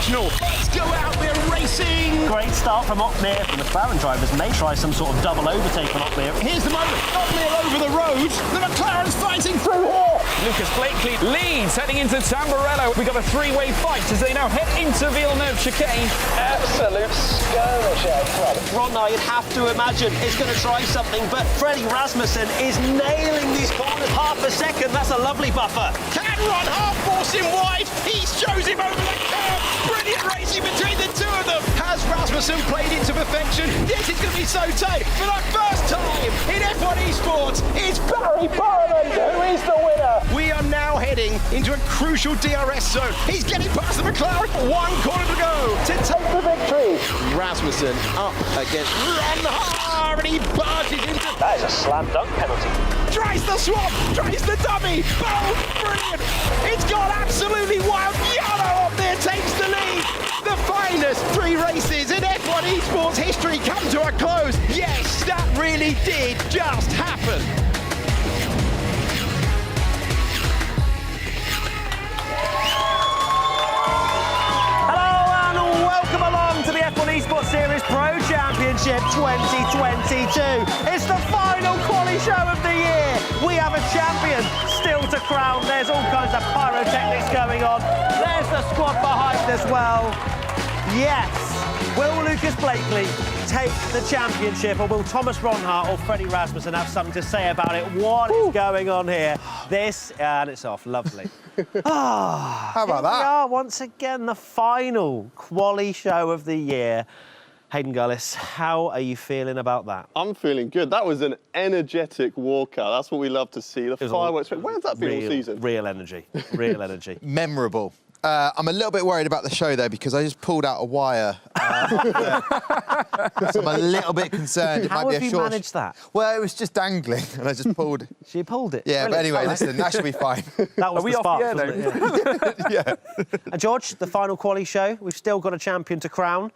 International. Let's go out there racing. Great start from Otmir. The McLaren drivers may try some sort of double overtake on Otmir. Here's the moment. Otmir over the road. The McLaren's fighting through here. Lucas Blakely leads heading into Tamburello. We've got a three-way fight as they now head into Villeneuve chicane. Absolute skirmish out front. Ronnar, you'd have to imagine, is going to try something, but Freddie Rasmussen is nailing these corners. Half a second, that's a lovely buffer. Can Ron Hart force him wide? He shows him over the curb. Brilliant racing between the two of them. Has Rasmussen played it to perfection? Yes, it's going to be so tight. For the first time in F1 Esports, it's Barry Boroman who is the winner. We are now heading into a crucial DRS zone. He's getting past the McLaren. One corner to go to take the victory. Rasmussen up against Ron Hart, and he barges into... That is a slam dunk penalty. Tries the swap, tries the dummy. Boom, brilliant. It's gone absolutely wild. Yano up there takes the lead. The finest three races in F1 Esports history come to a close. Yes, that really did just happen. Hello and welcome along to the F1 Esports Series Pro Championship 2022. It's the final quali show of the year. We have a champion still to crown. There's all kinds of pyrotechnics going on. There's the squad behind as well. Yes. Will Lucas Blakely take the championship, or will Thomas Ronhart or Freddie Rasmussen have something to say about it? What is going on here? This, and it's off. Lovely. How about We that? are once again the final quali show of the year. Hayden Gullis, how are you feeling about that? I'm feeling good. That was an energetic walkout. That's what we love to see. The fireworks. Where's that been all season? Real energy. Real energy. Memorable. I'm a little bit worried about the show, though, because I just pulled out a wire. So I'm a little bit concerned. It How might be have a you short... managed that? Well, it was just dangling, and I just pulled... She pulled it. Yeah, but Brilliant. anyway, listen, that should be fine. That was Are we the off spark, the air wasn't it? Yeah. Yeah. And George, the final quali show. We've still got a champion to crown,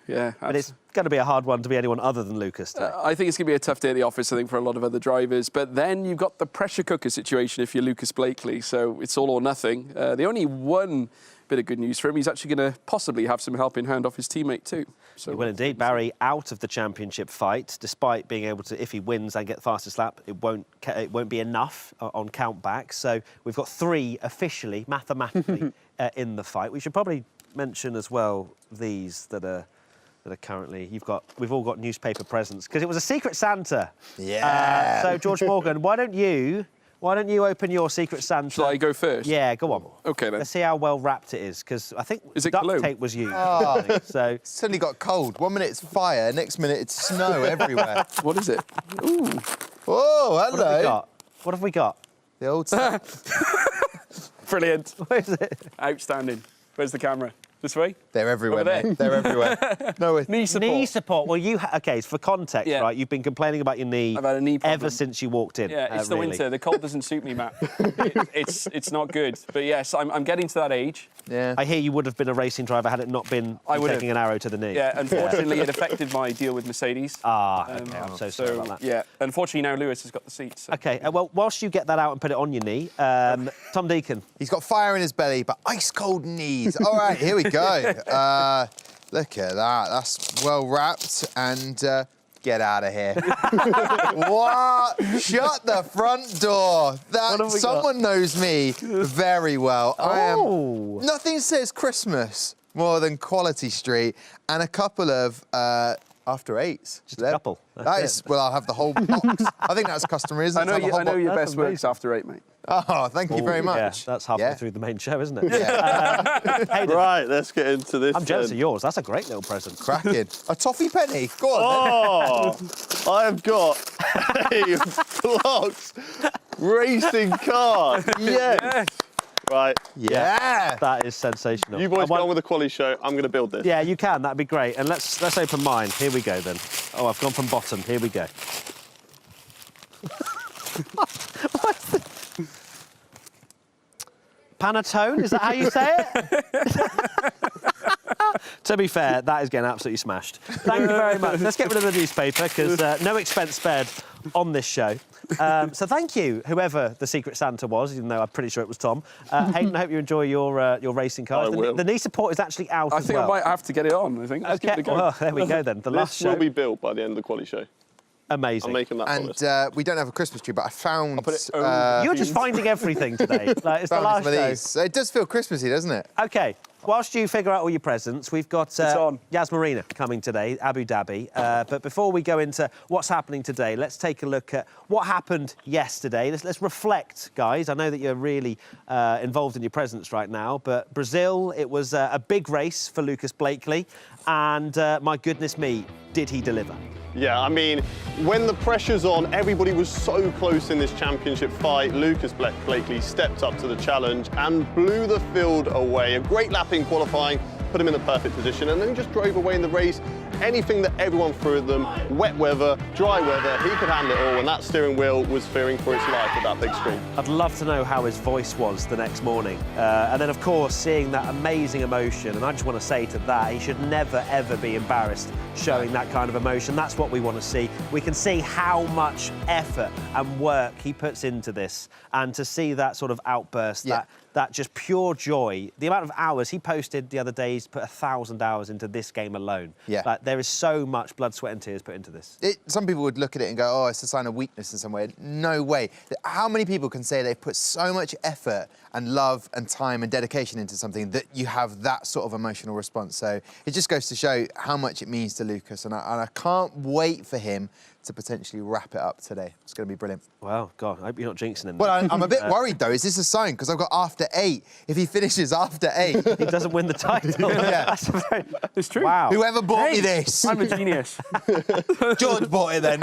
Yeah, but it's going to be a hard one to be anyone other than Lucas today. I think it's going to be a tough day at the office, I think, for a lot of other drivers. But then you've got the pressure cooker situation if you're Lucas Blakely, so it's all or nothing. The only one bit of good news for him, he's actually going to possibly have some helping hand off his teammate too. So Well, indeed, Barry out of the championship fight, despite being able to, if he wins and get the fastest lap, it won't be enough on count back. So we've got three officially, mathematically, in the fight. We should probably mention as well these that are currently. We've all got newspaper presents because it was a Secret Santa. Yeah. So George Morgan, why don't you open your Secret Santa? Shall I go first? Yeah, go on. OK, then. Let's see how well wrapped it is, because I think Is it duct glue? tape was used. Oh. So Suddenly got cold. 1 minute it's fire, next minute it's snow everywhere. What is it? Ooh. Oh, what have we hello. got? What have we got? The old stuff. Brilliant. What is it? Outstanding. Where's the camera? This way? They're everywhere, Over there. mate. They're everywhere. No, Knee support. Knee support. Well, okay, for context, Yeah. right? You've been complaining about your knee, I've had a knee problem. ever since you walked in. Yeah, it's the really. winter. The cold doesn't suit me, Matt. It's not good. But yes, I'm getting to that age. Yeah. I hear you would have been a racing driver had it not been I would taking an arrow to the knee. Yeah, unfortunately, it affected my deal with Mercedes. Okay, I'm so sorry about that. Yeah, unfortunately, now Lewis has got the seat. So. Okay, well, whilst you get that out and put it on your knee, Tom Deacon. He's got fire in his belly, but ice cold knees. All right, here we go. Look at that. That's well wrapped. And get out of here. What? Shut the front door. What have we Someone knows me very well. Oh. Nothing says Christmas more than Quality Street and a couple of after eights. Just a couple. That That's is, well, I'll have the whole box. I think that's customary, isn't it? I To have a know whole your box. best work's after 8, mate. Oh, thank you very Yeah, much. that's halfway Yeah. through the main show, isn't it? Yeah. Hayden, Right, let's get into this. I'm jealous then. of yours. That's a great little present. Cracking. A toffee penny. Go on. Oh, I have got a Vlogs racing car. Yes. Right. Yeah. That is sensational. You boys get on with the quali show. I'm going to build this. Yeah, you can. That'd be great. And let's open mine. Here we go then. Oh, I've gone from bottom. Here we go. What's the... Panettone? Is that how you say it? To be fair, that is getting absolutely smashed. Thank you very much. Let's get rid of the newspaper because no expense spared on this show. So thank you, whoever the Secret Santa was, even though I'm pretty sure it was Tom. Hayden, I hope you enjoy your racing cars. I will. The knee support is actually out I as think well. I might have to get it on, I think. Let's give it Okay, a go. well, there we go then. The last This show. will be built by the end of the quali show. Amazing. I'm making that promise. And we don't have a Christmas tree, but I found. put it over You're just finding everything today. Like, it's the found last some of show. these. It does feel Christmassy, doesn't it? OK, whilst you figure out all your presents, we've got on. Yas Marina coming today, Abu Dhabi. But before we go into what's happening today, let's take a look at what happened yesterday. Let's reflect, guys. I know that you're really involved in your presents right now, but Brazil, it was a big race for Lucas Blakely. And my goodness me, did he deliver? Yeah, I mean, when the pressure's on, everybody was so close in this championship fight. Lucas Blakely stepped up to the challenge and blew the field away. A great lap in qualifying, put him in the perfect position, and then he just drove away in the race. Anything that everyone threw at them, wet weather, dry weather, he could handle it all, and that steering wheel was fearing for its life at that big screen. I'd love to know how his voice was the next morning. And then, of course, seeing that amazing emotion. And I just want to say to that, he should never, ever be embarrassed showing that kind of emotion. That's what we want to see. We can see how much effort and work he puts into this. And to see that sort of outburst, that just pure joy, the amount of hours he posted the other day, he's put 1,000 hours into this game alone. Yeah. Like, there is so much blood, sweat and tears put into this. Some people would look at it and go, oh, it's a sign of weakness in some way. No way. How many people can say they've put so much effort and love and time and dedication into something that you have that sort of emotional response? So it just goes to show how much it means to Lucas, and I can't wait for him to potentially wrap it up today. It's going to be brilliant. Well, God, I hope you're not jinxing him. Well, I'm a bit worried, though. Is this a sign? Because I've got after 8. If he finishes after 8... he doesn't win the title. Yeah. That's very... It's true. Wow. Whoever bought me this? I'm a genius. George bought it then.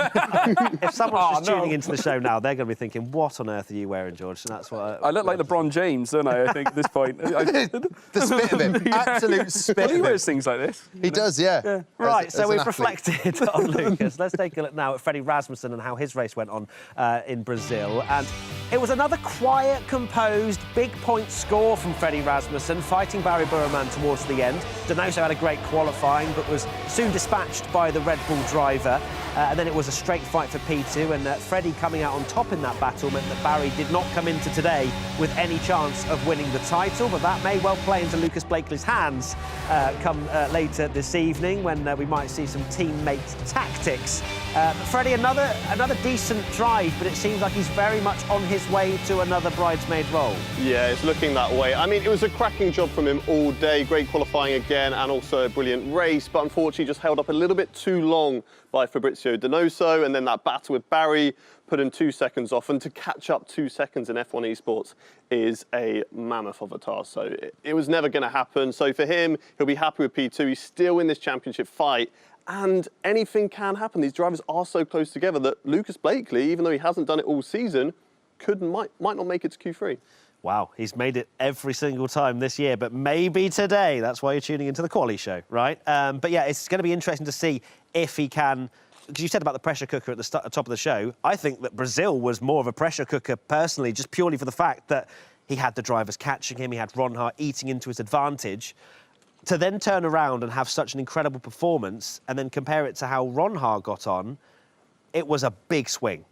If someone's just tuning into the show now, they're going to be thinking, what on earth are you wearing, George? And that's what I look like LeBron James, don't I think, at this point. The spit of him. Absolute spit Well, of he him. wears things like this. He does, yeah. Right, As so an we've athlete. reflected on Lucas. Let's take a look now at Freddie Rasmussen and how his race went on in Brazil. And it was another quiet, composed, big point score from Freddie Rasmussen, fighting Barry Burman towards the end. Donoso had a great qualifying, but was soon dispatched by the Red Bull driver. And then it was a straight fight for P2, and Freddie coming out on top in that battle meant that Barry did not come into today with any chance of winning the title, but that may well play into Lucas Blakely's hands come later this evening when we might see some teammate tactics. But Freddie, another decent drive, but it seems like he's very much on his way to another bridesmaid role. Yeah, it's looking that way. I mean, it was a cracking job from him all day. Great qualifying again, and also a brilliant race, but unfortunately just held up a little bit too long by Fabrizio Donoso, and then that battle with Barry put him 2 seconds off, and to catch up 2 seconds in F1 Esports is a mammoth of a task, so it was never going to happen. So for him, he'll be happy with P2. He's still in this championship fight, and anything can happen. These drivers are so close together that Lucas Blakely, even though he hasn't done it all season, might not make it to Q3. Wow, he's made it every single time this year, but maybe today. That's why you're tuning into the Quali Show, right? But yeah, it's going to be interesting to see if he can... Because you said about the pressure cooker at the top of the show. I think that Brazil was more of a pressure cooker, personally, just purely for the fact that he had the drivers catching him, he had Ron Hart eating into his advantage. To then turn around and have such an incredible performance and then compare it to how Ron Hart got on, it was a big swing.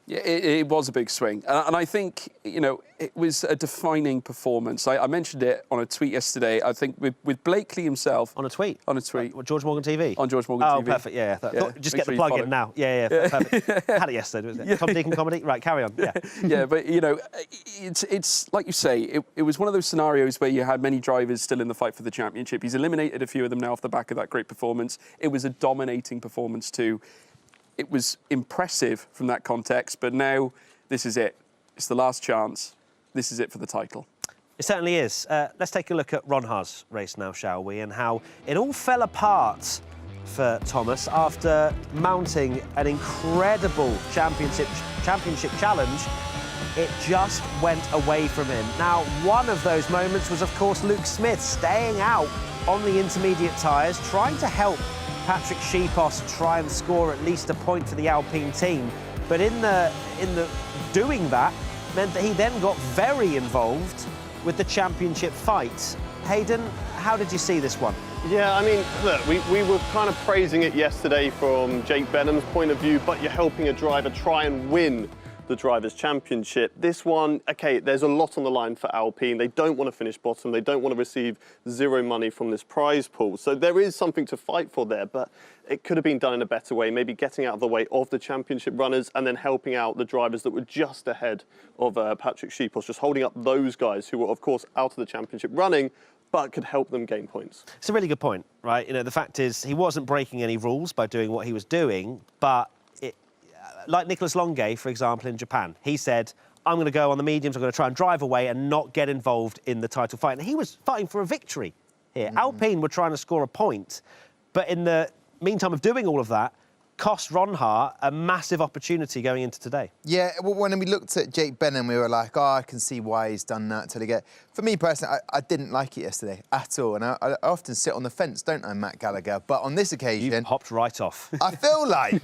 Yeah, it was a big swing. And I think, you know, it was a defining performance. I mentioned it on a tweet yesterday. I think with Blakely himself... On a tweet? On a tweet. George Morgan TV? On George Morgan TV. Oh, perfect, yeah. Just get the sure plug in now. Yeah, perfect. Had it yesterday, wasn't it? Tom Deacon comedy? Right, carry on, yeah. Yeah, but, you know, it's like you say, it was one of those scenarios where you had many drivers still in the fight for the championship. He's eliminated a few of them now off the back of that great performance. It was a dominating performance too. It was impressive from that context, but now this is it. It's the last chance. This is it for the title. It certainly is. Let's take a look at Ron Hart's race now, shall we, and how it all fell apart for Thomas after mounting an incredible championship challenge. It just went away from him. Now, one of those moments was, of course, Luke Smith staying out on the intermediate tyres, trying to help Patrick Schipos try and score at least a point for the Alpine team. But in the doing that meant that he then got very involved with the championship fight. Hayden, how did you see this one? Yeah, I mean, look, we were kind of praising it yesterday from Jake Benham's point of view, but you're helping a driver try and win the Drivers' Championship. This one, okay, there's a lot on the line for Alpine. They don't want to finish bottom. They don't want to receive zero money from this prize pool. So there is something to fight for there, but it could have been done in a better way, maybe getting out of the way of the championship runners and then helping out the drivers that were just ahead of Patrick Schiphos, just holding up those guys who were, of course, out of the championship running, but could help them gain points. It's a really good point, right? You know, the fact is he wasn't breaking any rules by doing what he was doing, but like Nicholas Longuet, for example, in Japan, he said, I'm going to go on the mediums, I'm going to try and drive away and not get involved in the title fight. And he was fighting for a victory here. Alpine were trying to score a point, but in the meantime of doing all of that, cost Ronhaar a massive opportunity going into today. Yeah, well, when we looked at Jake Benham, we were like, oh, I can see why he's done that till he get. For me personally, I didn't like it yesterday at all, and I often sit on the fence, don't I, Matt Gallagher? But on this occasion, you hopped right off. I feel like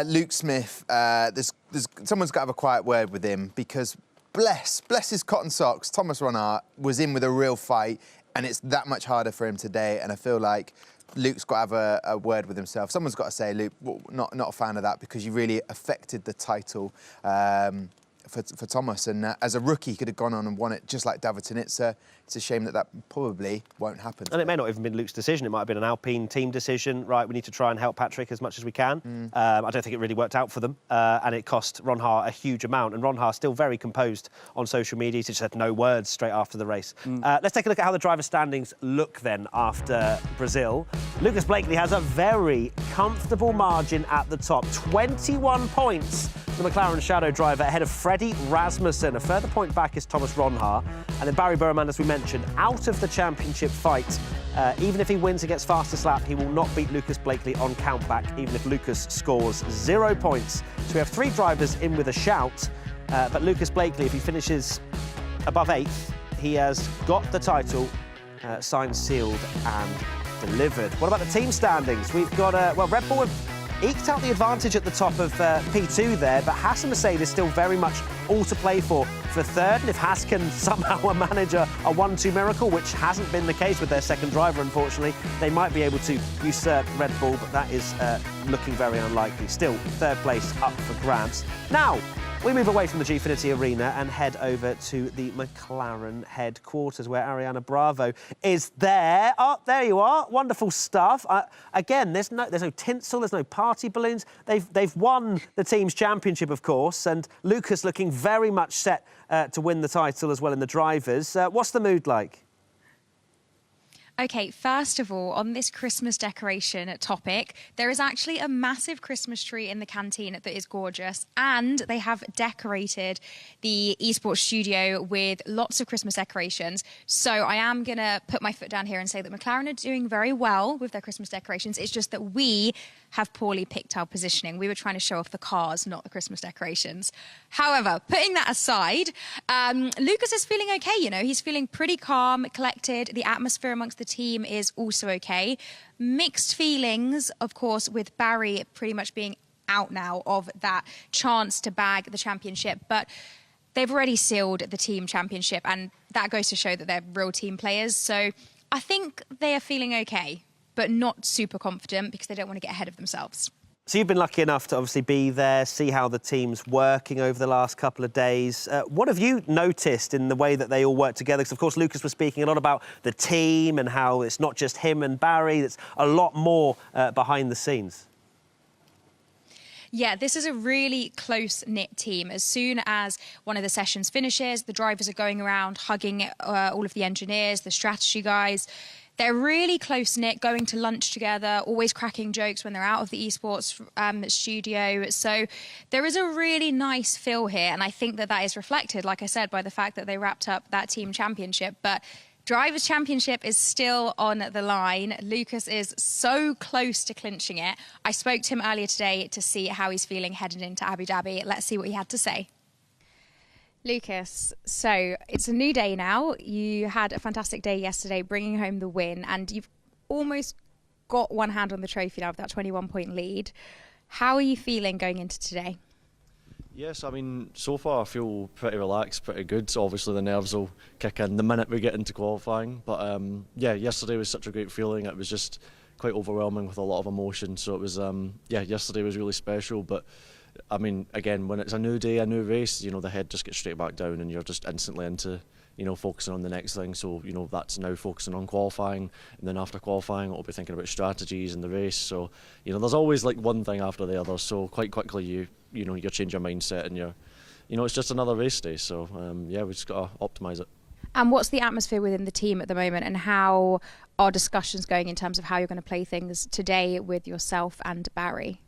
Luke Smith. Someone's got to have a quiet word with him because bless his cotton socks. Thomas Ronhaar was in with a real fight, and it's that much harder for him today. And I feel like Luke's got to have a word with himself. Someone's got to say, Luke, not a fan of that because you really affected the title for Thomas. And as a rookie, he could have gone on and won it just like Davidson. It's a shame that probably won't happen. And it may not even been Luke's decision. It might have been an Alpine team decision. Right, we need to try and help Patrick as much as we can. I don't think it really worked out for them. And it cost Ronhaar a huge amount. And Ronhaar still very composed on social media. He just had no words straight after the race. Let's take a look at how the driver standings look then after Brazil. Lucas Blakeley has a very comfortable margin at the top. 21 points. The McLaren Shadow driver ahead of Freddie Rasmussen. A further point back is Thomas Ronhaar. And then Barry Burman, as we mentioned, out of the championship fight. Even if he wins against Fastest Lap, he will not beat Lucas Blakeley on countback, even if Lucas scores 0 points. So we have 3 drivers in with a shout. But Lucas Blakeley, if he finishes above 8th, he has got the title signed, sealed and delivered. What about the team standings? We've got, Red Bull have eked out the advantage at the top of P2 there, but Haas and Mercedes still very much all to play for third. And if Haas can somehow manage a 1-2 miracle, which hasn't been the case with their second driver, unfortunately, they might be able to usurp Red Bull, but that is looking very unlikely. Still, third place up for grabs. Now, we move away from the Gfinity Arena and head over to the McLaren headquarters where Ariana Bravo is there. Oh, there you are. Wonderful stuff. Again, there's no tinsel, there's no party balloons. They've won the team's championship, of course, and Lucas looking very much set to win the title as well in the drivers. What's the mood like? OK, first of all, on this Christmas decoration topic, there is actually a massive Christmas tree in the canteen that is gorgeous, and they have decorated the esports studio with lots of Christmas decorations. So I am going to put my foot down here and say that McLaren are doing very well with their Christmas decorations. It's just that we have poorly picked our positioning. We were trying to show off the cars, not the Christmas decorations. However, putting that aside, Lucas is feeling OK, you know. He's feeling pretty calm, collected. The atmosphere amongst the team is also OK. Mixed feelings, of course, with Barry pretty much being out now of that chance to bag the championship. But they've already sealed the team championship, and that goes to show that they're real team players. So I think they are feeling OK, but not super confident because they don't want to get ahead of themselves. So you've been lucky enough to obviously be there, see how the team's working over the last couple of days. What have you noticed in the way that they all work together? Because, of course, Lucas was speaking a lot about the team and how it's not just him and Barry, it's a lot more behind the scenes. Yeah, this is a really close-knit team. As soon as one of the sessions finishes, the drivers are going around hugging all of the engineers, the strategy guys. They're really close-knit, going to lunch together, always cracking jokes when they're out of the esports studio. So there is a really nice feel here, and I think that that is reflected, like I said, by the fact that they wrapped up that team championship. But Drivers' Championship is still on the line. Lucas is so close to clinching it. I spoke to him earlier today to see how he's feeling heading into Abu Dhabi. Let's see what he had to say. Lucas, so it's a new day now. You had a fantastic day yesterday, bringing home the win, and you've almost got one hand on the trophy now with that 21-point lead. How are you feeling going into today? Yes, I mean, so far I feel pretty relaxed, pretty good. Obviously the nerves will kick in the minute we get into qualifying. But yeah, yesterday was such a great feeling. It was just quite overwhelming with a lot of emotion. So it was, yeah, yesterday was really special. But I mean, again, when it's a new day, a new race, you know, the head just gets straight back down and you're just instantly into, you know, focusing on the next thing. So, you know, that's now focusing on qualifying, and then after qualifying, I'll be thinking about strategies and the race. So, you know, there's always like one thing after the other. So quite quickly, you know, you change your mindset and you know, it's just another race day. So, yeah, we just got to optimise it. And what's the atmosphere within the team at the moment, and how are discussions going in terms of how you're going to play things today with yourself and Barry?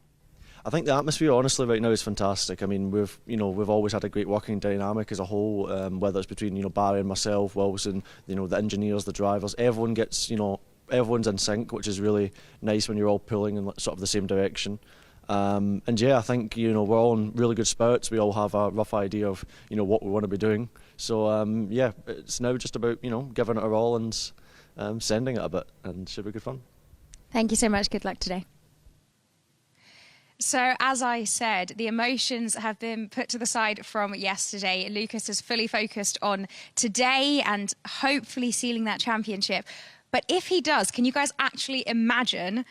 I think the atmosphere, honestly, right now is fantastic. I mean, we've always had a great working dynamic as a whole, whether it's between, you know, Barry and myself, Wilson, you know, the engineers, the drivers. Everyone gets, you know, everyone's in sync, which is really nice when you're all pulling in sort of the same direction. And yeah, I think, you know, we're all in really good spirits. We all have a rough idea of, you know, what we want to be doing. So yeah, it's now just about, you know, giving it our all and sending it a bit, and should be good fun. Thank you so much. Good luck today. So, as I said, the emotions have been put to the side from yesterday. Lucas is fully focused on today and hopefully sealing that championship. But if he does, can you guys actually imagine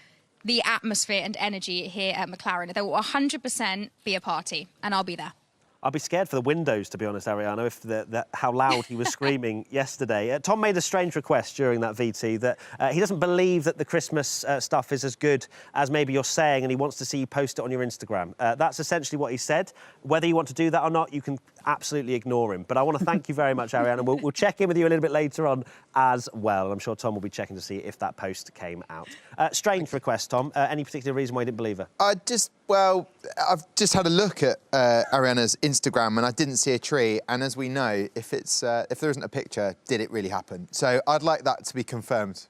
the atmosphere and energy here at McLaren? There will 100% be a party, and I'll be there. I'd be scared for the windows, to be honest, Ariano, if how loud he was screaming yesterday. Tom made a strange request during that VT that he doesn't believe that the Christmas stuff is as good as maybe you're saying, and he wants to see you post it on your Instagram. That's essentially what he said. Whether you want to do that or not, you can absolutely ignore him. But I want to thank you very much, Ariano. We'll check in with you a little bit later on as well. I'm sure Tom will be checking to see if that post came out. Strange request, Tom. Any particular reason why you didn't believe her? Well, I've just had a look at Ariana's Instagram and I didn't see a tree. And as we know, if there isn't a picture, did it really happen? So I'd like that to be confirmed.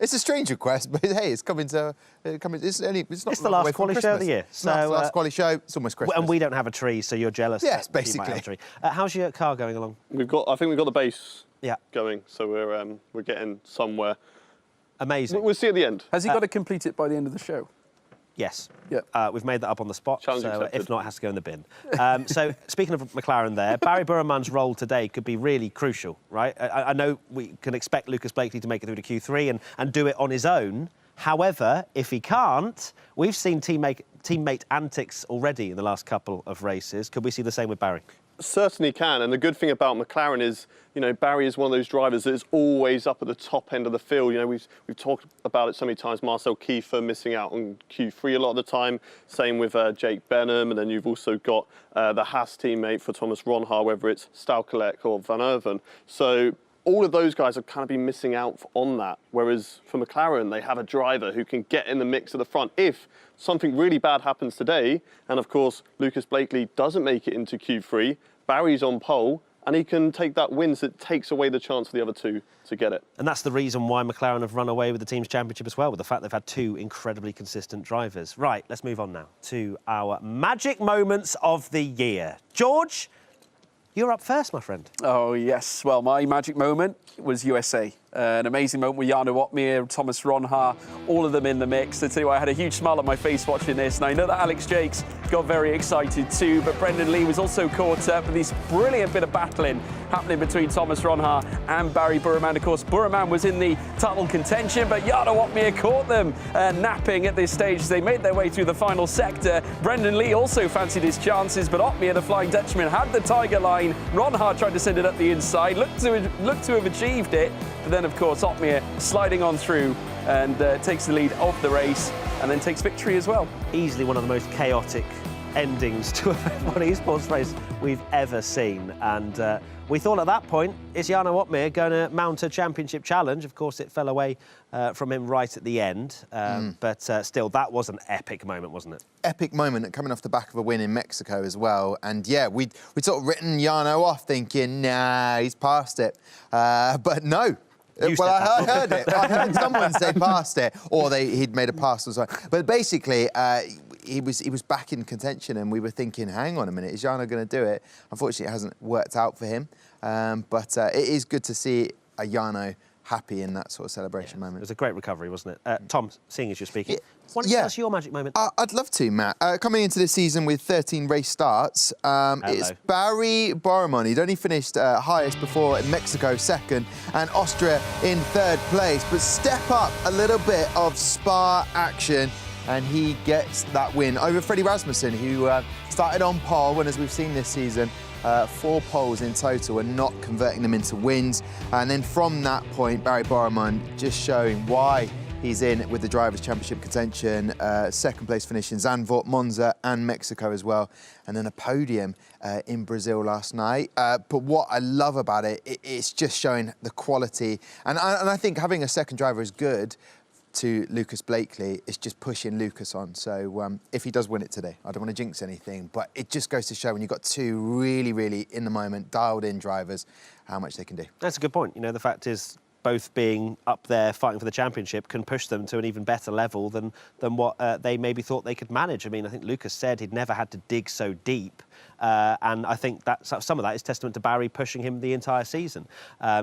It's a strange request, but hey, it's coming to. It's the last quality show of the year. So it's the last quality show. It's almost Christmas. And we don't have a tree, so you're jealous. Yes, that you might basically. have a tree. How's your car going along? I think we've got the base Yeah. going, so we're getting somewhere. Amazing. We'll see at the end. Has he got to complete it by the end of the show? Yes. Yeah. We've made that up on the spot, Challenge so accepted. if not, it has to go in the bin. So, speaking of McLaren there, Barry Burman's role today could be really crucial, right? I know we can expect Lucas Blakely to make it through to Q3 and do it on his own. However, if he can't, we've seen teammate antics already in the last couple of races. Could we see the same with Barry? Certainly can, and the good thing about McLaren is, you know, Barry is one of those drivers that is always up at the top end of the field. You know, we've talked about it so many times. Marcel Kiefer missing out on Q3 a lot of the time. Same with Jake Benham, and then you've also got the Haas teammate for Thomas Ronhaar, whether it's Staukalek or Van Erven. So all of those guys have kind of been missing out on that. Whereas for McLaren, they have a driver who can get in the mix at the front if something really bad happens today. And of course, Lucas Blakely doesn't make it into Q3. Barry's on pole, and he can take that win, so it takes away the chance for the other two to get it. And that's the reason why McLaren have run away with the team's championship as well, with the fact they've had two incredibly consistent drivers. Right, let's move on now to our magic moments of the year. George, you're up first, my friend. Oh, yes. Well, my magic moment was USA. An amazing moment with Jarno Opmeer, Thomas Ronhaar, all of them in the mix. I tell you what, I had a huge smile on my face watching this, and I know that Alex Jakes got very excited too, but Brendan Lee was also caught up with this brilliant bit of battling happening between Thomas Ronhaar and Barry Burman. Of course, Burman was in the title contention, but Jarno Opmeer caught them napping at this stage as they made their way through the final sector. Brendan Lee also fancied his chances, but Opmeer, the Flying Dutchman, had the tiger line. Ronhaar tried to send it up the inside, looked to have achieved it, but then, of course, Opmeer sliding on through and takes the lead of the race and then takes victory as well. Easily one of the most chaotic endings to an esports race we've ever seen. And we thought at that point, is Jarno Opmeer going to mount a championship challenge? Of course, it fell away from him right at the end. But still, that was an epic moment, wasn't it? Epic moment coming off the back of a win in Mexico as well. And yeah, we'd sort of written Jarno off thinking, nah, he's past it. But no. Well, I heard it. I heard someone say past it, or he'd made a pass or something. But basically, he was back in contention, and we were thinking, hang on a minute, is Jarno going to do it? Unfortunately, it hasn't worked out for him. But it is good to see Jarno happy in that sort of celebration It moment. was a great recovery, wasn't it? Tom, seeing as you're speaking, why don't you Yeah. tell us your magic moment? I'd love to, Matt. Coming into this season with 13 race starts, it's Barry Boromon. He'd only finished highest before in Mexico, second, and Austria in third place. But step up a little bit of Spa action, and he gets that win over Freddie Rasmussen, who started on pole, and as we've seen this season, 4 poles in total and not converting them into wins. And then from that point, Barry Boromon just showing why he's in with the Drivers' Championship contention. Second place finish in Zandvoort, Monza and Mexico as well. And then a podium in Brazil last night. But what I love about it, it's just showing the quality. And I think having a second driver is good to Lucas Blakely. It's just pushing Lucas on. So if he does win it today, I don't want to jinx anything, but it just goes to show when you've got 2 really, really in the moment, dialed in drivers, how much they can do. That's a good point. You know, the fact is, both being up there fighting for the championship can push them to an even better level than what they maybe thought they could manage. I mean, I think Lucas said he'd never had to dig so deep. And I think that some of that is testament to Barry pushing him the entire season.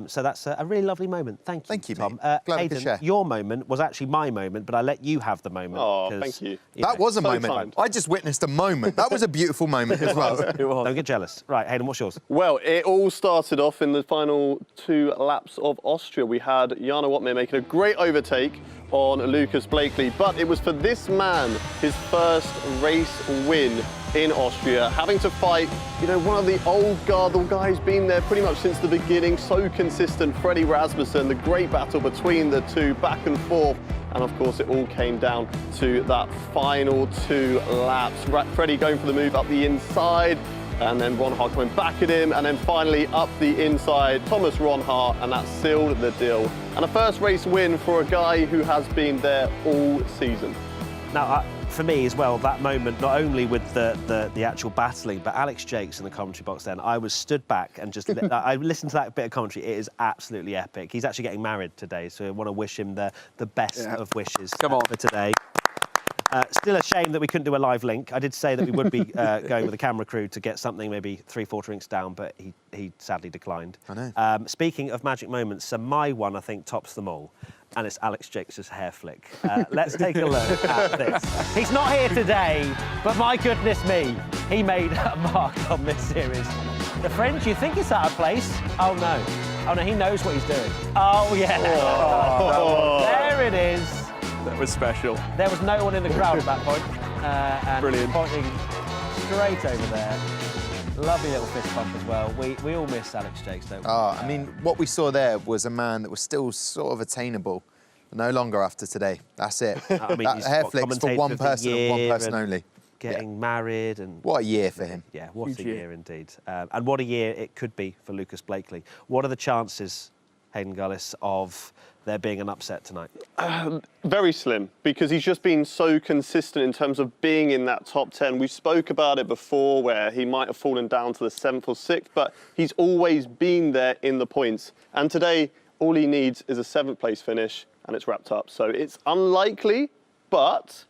So that's a really lovely moment. Thank you, Tom. mate. Glad I could Hayden, share. your moment was actually my moment, but I let you have the moment. Oh, 'cause, thank you. That was a So moment. kind. I just witnessed a moment. That was a beautiful moment as well. Don't get jealous. Right, Hayden, what's yours? Well, it all started off in the final 2 laps of Austria. We had Jarno Watmir making a great overtake on Lucas Blakely, but it was for this man, his first race win in Austria, having to fight, you know, one of the old guard, the guy who's been there pretty much since the beginning, so consistent, Freddie Rasmussen, the great battle between the two, back and forth. And of course, it all came down to that final 2 laps. Freddie going for the move up the inside, and then Ronhaar coming back at him, and then finally up the inside, Thomas Ronhaar, and that sealed the deal. And a first race win for a guy who has been there all season. Now, for me as well, that moment, not only with the actual battling, but Alex Jakes in the commentary box then, I was stood back and just, I listened to that bit of commentary. It is absolutely epic. He's actually getting married today, so I want to wish him the best of wishes for today. Still a shame that we couldn't do a live link. I did say that we would be going with a camera crew to get something maybe 3-4 drinks down, but he sadly declined. I know. Speaking of magic moments, so my one, I think, tops them all, and it's Alex Jakes' hair flick. Let's take a look at this. He's not here today, but my goodness me, he made a mark on this series. The French, you think it's out of place? Oh, no. Oh, no, he knows what he's doing. Oh, yeah. There it is. That was special. There was no one in the crowd at that point. And Brilliant. pointing straight over there. Lovely little fist bump as well. We all miss Alex Jakes, don't we? I mean, what we saw there was a man that was still sort of attainable, but no longer after today. That's it. I mean, that he's hair what, flicks for commentator one of the person and one year person and only. Getting married and... What a year for him. Yeah, what Huge a year. year indeed. And what a year it could be for Lucas Blakely. What are the chances, Hayden Gullis, of there being an upset tonight? Very slim, because he's just been so consistent in terms of being in that top 10. We spoke about it before, where he might have fallen down to the 7th or 6th, but he's always been there in the points. And today, all he needs is a 7th place finish, and it's wrapped up. So it's unlikely, but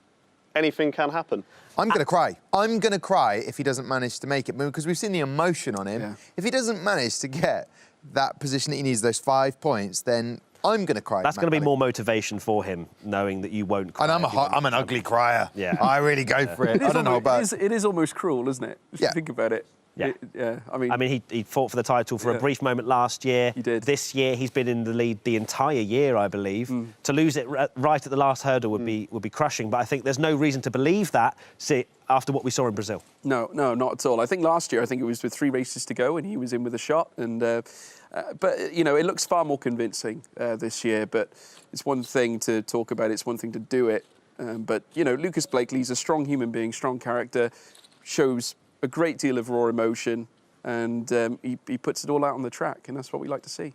anything can happen. I'm going to cry. I'm going to cry if he doesn't manage to make it, because we've seen the emotion on him. Yeah. If he doesn't manage to get that position that he needs, those 5 points, then I'm going to cry. That's Matt going to be Kelly. more motivation for him, knowing that you won't cry. And I'm an ugly crier. Yeah. I really go for it. I don't know about... It is almost cruel, isn't it? If you think about it. Yeah. Yeah. I mean, he fought for the title for a brief moment last year. He did. This year, he's been in the lead the entire year, I believe. To lose it right at the last hurdle would be crushing. But I think there's no reason to believe that after what we saw in Brazil. No, not at all. I think last year, it was with 3 races to go, and he was in with a shot. And but you know, it looks far more convincing this year. But it's one thing to talk about; it's one thing to do it. But you know, Lucas Blakely's a strong human being, strong character, shows a great deal of raw emotion, and he puts it all out on the track, and that's what we like to see.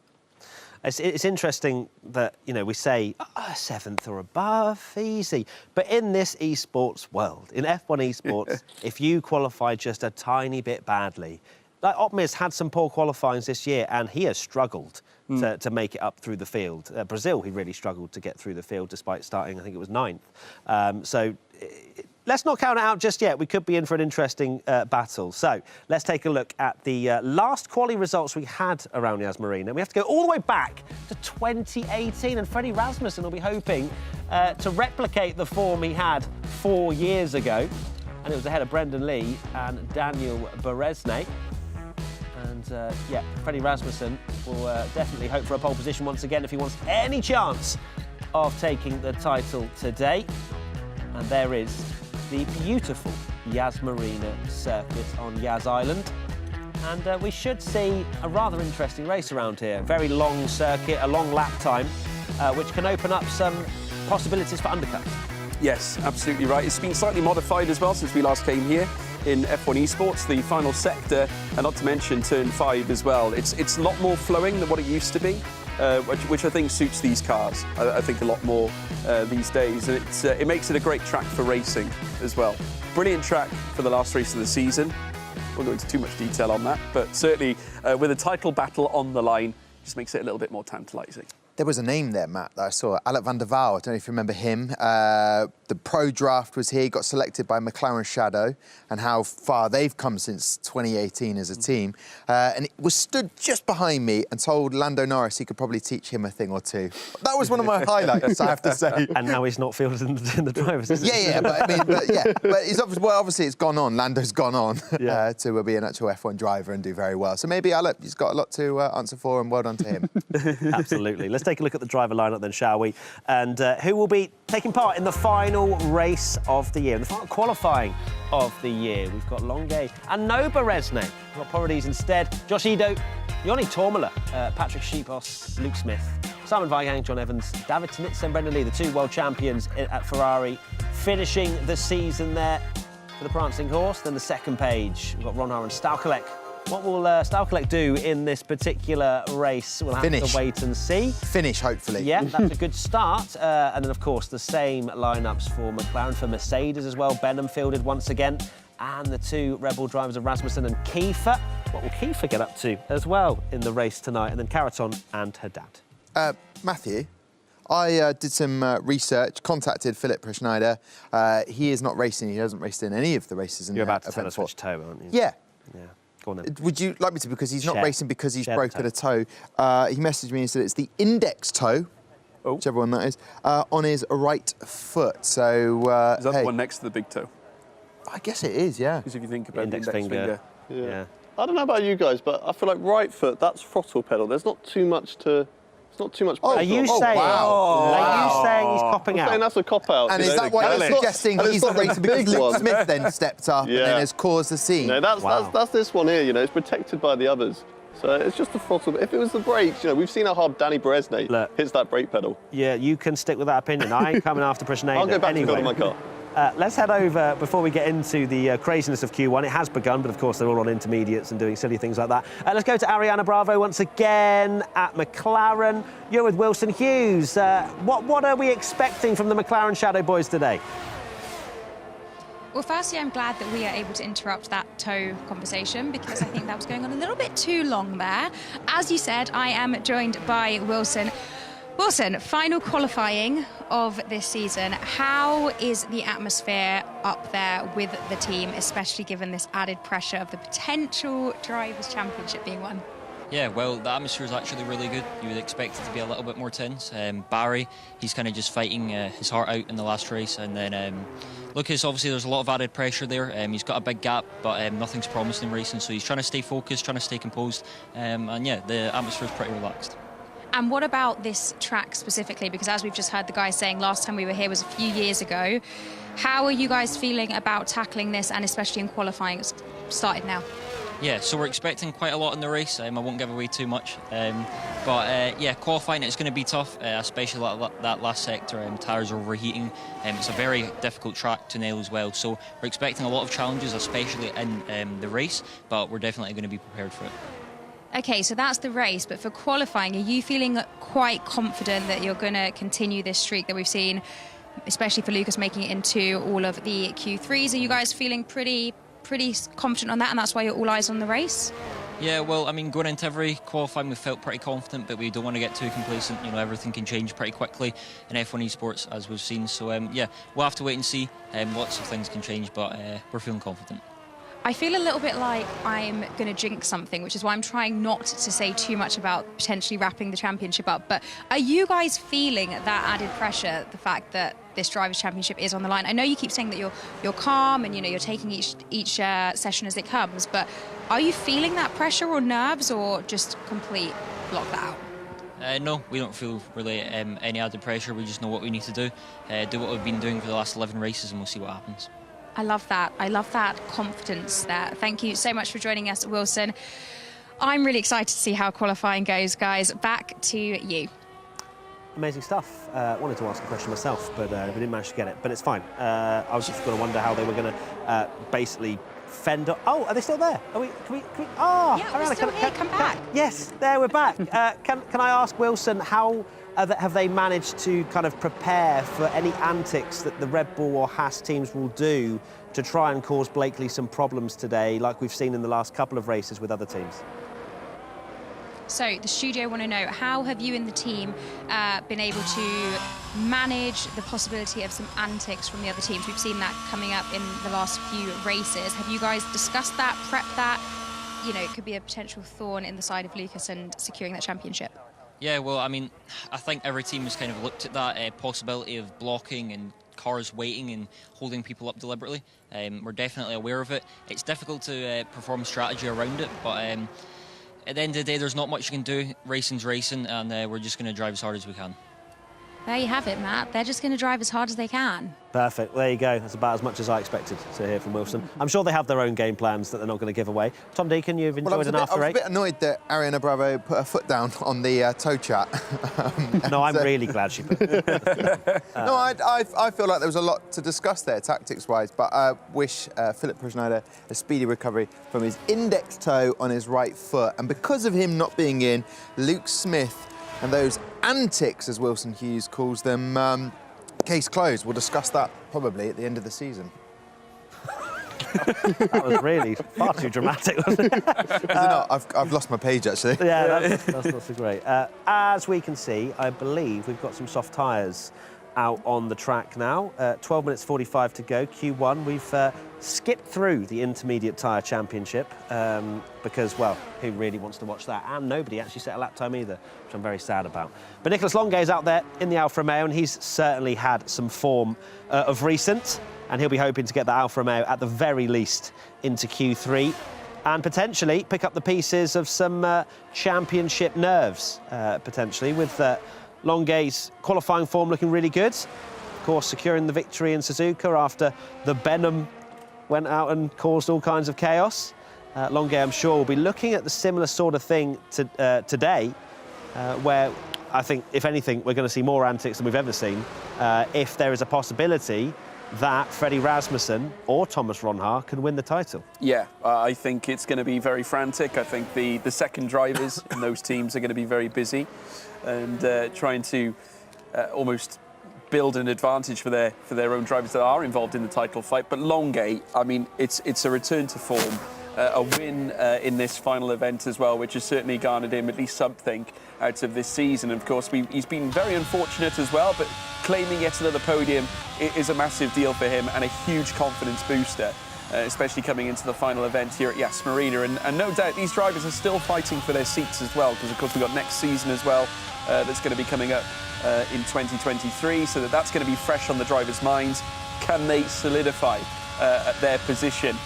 It's interesting that, you know, we say 7th or above, easy. But in this esports world, in F1 esports, if you qualify just a tiny bit badly, like Otmir's had some poor qualifyings this year, and he has struggled to make it up through the field. Brazil, he really struggled to get through the field despite starting, I think it was 9th. So let's not count it out just yet. We could be in for an interesting battle. So let's take a look at the last quali results we had around Yas Marina. We have to go all the way back to 2018, and Freddie Rasmussen will be hoping to replicate the form he had 4 years ago. And it was ahead of Brendan Lee and Daniel Beresnay. And yeah, Freddie Rasmussen will definitely hope for a pole position once again if he wants any chance of taking the title today. And there is the beautiful Yas Marina circuit on Yas Island. And we should see a rather interesting race around here. Very long circuit, a long lap time, which can open up some possibilities for undercuts. Yes, absolutely right. It's been slightly modified as well since we last came here in F1 Esports, the final sector, and not to mention Turn 5 as well. It's a lot more flowing than what it used to be, which I think suits these cars, I think, a lot more these days. And it makes it a great track for racing as well. Brilliant track for the last race of the season. Won't go into too much detail on that, but certainly with a title battle on the line, just makes it a little bit more tantalising. There was a name there, Matt, that I saw. Alec van der Waal. I don't know if you remember him. The pro draft was here, got selected by McLaren Shadow, and how far they've come since 2018 as a team. And it was stood just behind me and told Lando Norris he could probably teach him a thing or two. That was one of my highlights, I have to say. And now he's not fielded in the drivers, is it? Yeah, but I mean, but it's obviously it's gone on. Lando's gone on to be an actual F1 driver and do very well. So maybe Alec, he's got a lot to answer for, and well done to him. Absolutely. Let's take a look at the driver lineup then, shall we? And who will be taking part in the final race of the year, in the final qualifying of the year? We've got Longuet and no Beresnay. We've got Porodies instead. Josh Ido, Yoni Tormala, Patrick Sheepos, Luke Smith, Simon Weigang, John Evans, David Tnitz and Brendan Lee, the 2 world champions at Ferrari, finishing the season there for the Prancing Horse. Then the second page, we've got Ron Har and Staukalek. What will Staukalek do in this particular race? We'll have to wait and see. Finish, hopefully. Yeah, that's a good start. And then, of course, the same lineups for McLaren, for Mercedes as well. Benham fielded once again. And the 2 Red Bull drivers of Rasmussen and Kiefer. What will Kiefer get up to as well in the race tonight? And then Caraton and Haddad. Matthew, I did some research, contacted Philipp Schneider. He is not racing. He hasn't raced in any of the races. You're about to tell us which toe, aren't you? Yeah. Yeah. Go on then. Would you like me to? Because he's not racing because he's broken a toe. He messaged me and said it's the index toe, whichever one that is, on his right foot. So is that the one next to the big toe? I guess it is, yeah. Because if you think about index finger. Yeah. I don't know about you guys, but I feel like right foot, that's throttle pedal. There's not too much to... It's not too much. Are you saying? Are you saying he's copping out? I'm saying that's a cop out. And is that why you're suggesting he's not racing because Luke Smith then stepped up and then has caused the scene? No, that's this one here. You know, it's protected by the others. So it's just the throttle. If it was the brakes, you know, we've seen how hard Danny Beresnay hits that brake pedal. Yeah, you can stick with that opinion. I ain't coming after Presnay. I'll go back to building my car. Let's head over, before we get into the craziness of Q1. It has begun, but of course they're all on intermediates and doing silly things like that. Let's go to Ariana Bravo once again at McLaren. You're with Wilson Hughes. What are we expecting from the McLaren Shadow boys today? Well, firstly, I'm glad that we are able to interrupt that toe conversation because I think that was going on a little bit too long there. As you said, I am joined by Wilson. Wilson, final qualifying of this season. How is the atmosphere up there with the team, especially given this added pressure of the potential Drivers' Championship being won? Yeah, well, the atmosphere is actually really good. You would expect it to be a little bit more tense. Barry, he's kind of just fighting his heart out in the last race. And then Lucas, obviously, there's a lot of added pressure there. He's got a big gap, but nothing's promised in racing. So he's trying to stay focused, trying to stay composed. And yeah, the atmosphere is pretty relaxed. And what about this track specifically? Because as we've just heard the guys saying, last time we were here was a few years ago. How are you guys feeling about tackling this, and especially in qualifying? It's started now. Yeah, so we're expecting quite a lot in the race. I won't give away too much. But yeah, qualifying it's going to be tough, especially that last sector. Tyres are overheating. It's a very difficult track to nail as well. So we're expecting a lot of challenges, especially in the race, but we're definitely going to be prepared for it. Okay, so that's the race, but for qualifying, are you feeling quite confident that you're going to continue this streak that we've seen, especially for Lucas making it into all of the Q3s? Are you guys feeling pretty confident on that, and that's why you're all eyes on the race? Yeah, well, I mean, going into every qualifying, we felt pretty confident, but we don't want to get too complacent. You know, everything can change pretty quickly in F1 esports, as we've seen. So, yeah, we'll have to wait and see. Lots of things can change, but we're feeling confident. I feel a little bit like I'm going to jinx something, which is why I'm trying not to say too much about potentially wrapping the championship up. But are you guys feeling that added pressure, the fact that this Drivers' Championship is on the line? I know you keep saying that you're calm and, you know, you're taking each session as it comes, but are you feeling that pressure or nerves, or just complete block that out? No, we don't feel really any added pressure. We just know what we need to do what we've been doing for the last 11 races, and we'll see what happens. I love that. I love that confidence there. Thank you so much for joining us, Wilson. I'm really excited to see how qualifying goes, guys. Back to you. Amazing stuff. Wanted to ask a question myself, but we didn't manage to get it. But it's fine. I was just going to wonder how they were going to basically fend up. Oh, are they still there? Are we? Can we? Oh, Yeah, we're still here. Come back. Yes, there we're back. Can I ask Wilson how have they managed to kind of prepare for any antics that the Red Bull or Haas teams will do to try and cause Blakely some problems today, like we've seen in the last couple of races with other teams? So the studio want to know, how have you and the team been able to manage the possibility of some antics from the other teams? We've seen that coming up in the last few races. Have you guys discussed that, prepped that? You know, it could be a potential thorn in the side of Lucas and securing that championship. Yeah, well, I mean, I think every team has kind of looked at that possibility of blocking and cars waiting and holding people up deliberately. We're definitely aware of it. It's difficult to perform strategy around it, but at the end of the day, there's not much you can do. Racing's racing, and we're just going to drive as hard as we can. There you have it, Matt. They're just going to drive as hard as they can. Perfect. There you go. That's about as much as I expected to hear from Wilson. I'm sure they have their own game plans that they're not going to give away. Tom Deacon, you've enjoyed an after I was a eight? bit annoyed that Ariana Bravo put her foot down on the toe chat. No, I'm really glad she put it. No, I feel like there was a lot to discuss there, tactics-wise, but I wish Philip Prisnada a speedy recovery from his index toe on his right foot. And because of him not being in, Luke Smith and those antics, as Wilson Hughes calls them, case closed. We'll discuss that probably at the end of the season. That was really far too dramatic, wasn't it? Is it not? I've lost my page, actually. Yeah, that's not so great. As we can see, I believe we've got some soft tyres out on the track now. 12 minutes 45 to go, Q1. We've skipped through the Intermediate Tyre Championship because, well, who really wants to watch that? And nobody actually set a lap time either, which I'm very sad about. But Nicholas Longuet is out there in the Alfa Romeo, and he's certainly had some form of recent, and he'll be hoping to get the Alfa Romeo at the very least into Q3 and potentially pick up the pieces of some championship nerves, potentially, with Longuet's qualifying form looking really good. Of course, securing the victory in Suzuka after the Benham went out and caused all kinds of chaos. Longuet, I'm sure, will be looking at the similar sort of thing today, where I think, if anything, we're going to see more antics than we've ever seen, if there is a possibility that Freddie Rasmussen or Thomas Ronhaar can win the title. Yeah, I think it's going to be very frantic. I think the second drivers in those teams are going to be very busy and trying to almost build an advantage for their own drivers that are involved in the title fight. But Longuet, I mean, it's a return to form, a win in this final event as well, which has certainly garnered him at least something out of this season. Of course, he's been very unfortunate as well, but claiming yet another podium is a massive deal for him and a huge confidence booster, especially coming into the final event here at Yas Marina. And no doubt these drivers are still fighting for their seats as well, because of course we've got next season as well that's going to be coming up in 2023, so that's going to be fresh on the drivers' minds. Can they solidify their position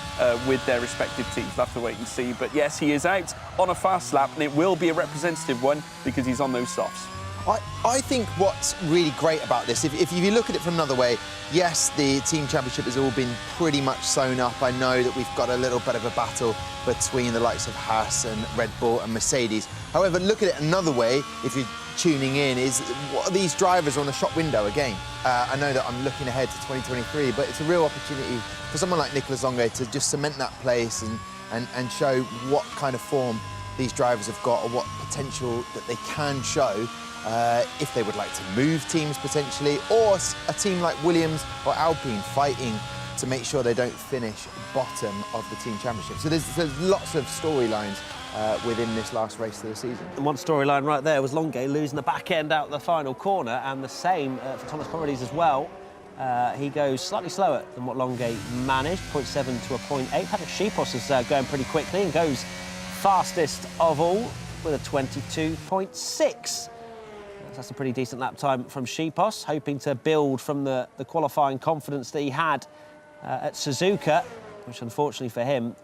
with their respective teams? We'll have to wait and see. But yes, he is out on a fast lap, and it will be a representative one because he's on those softs. I think what's really great about this, if you look at it from another way, yes, the team championship has all been pretty much sewn up. I know that we've got a little bit of a battle between the likes of Haas and Red Bull and Mercedes. However, look at it another way, if you're tuning in, is what these drivers are on the shop window again. I know that I'm looking ahead to 2023, but it's a real opportunity for someone like Nicholas Longuet to just cement that place and show what kind of form these drivers have got, or what potential that they can show. If they would like to move teams potentially, or a team like Williams or Alpine fighting to make sure they don't finish bottom of the team championship. So there's lots of storylines within this last race of the season. And one storyline right there was Longuet losing the back end out the final corner, and the same for Thomas Corrales as well. He goes slightly slower than what Longuet managed, 0.7 to a 0.8. Patrick Schipos is going pretty quickly and goes fastest of all with a 22.6. That's a pretty decent lap time from Schipos, hoping to build from the qualifying confidence that he had at Suzuka, which unfortunately for him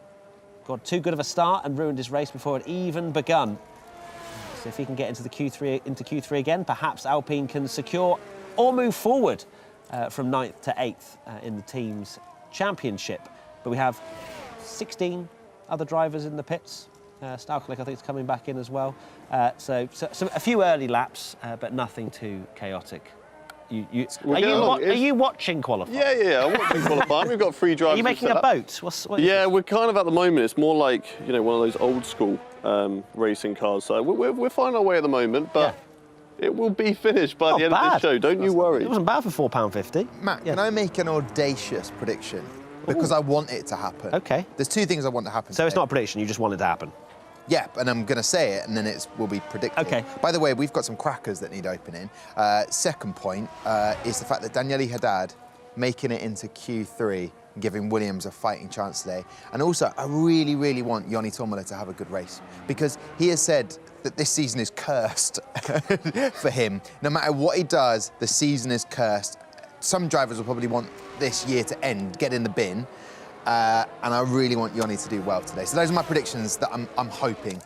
got too good of a start and ruined his race before it even begun. So if he can get into Q3 again, perhaps Alpine can secure or move forward from 9th to 8th in the team's championship. But we have 16 other drivers in the pits. Stauchlik, I think, is coming back in as well. So a few early laps, but nothing too chaotic. Are you watching qualifying? Yeah, I'm watching qualifying. We've got 3 drivers. Are you making a boat? What yeah, we're kind of at the moment. It's more like, you know, one of those old school racing cars. So we're finding our way at the moment, but it will be finished by the end of this show. Don't you worry. It wasn't bad for £4.50. Matt, can I make an audacious prediction? Because I want it to happen. Okay. There's 2 things I want to happen. So it's not a prediction, you just want it to happen? Yeah, and I'm going to say it, and then it will be predicted. Okay. By the way, we've got some crackers that need opening. Second point is the fact that Daniele Haddad making it into Q3 and giving Williams a fighting chance today. And also, I really, really want Joni Tommala to have a good race, because he has said that this season is cursed for him. No matter what he does, the season is cursed. Some drivers will probably want this year to end, get in the bin. And I really want Joni to do well today. So those are my predictions that I'm hoping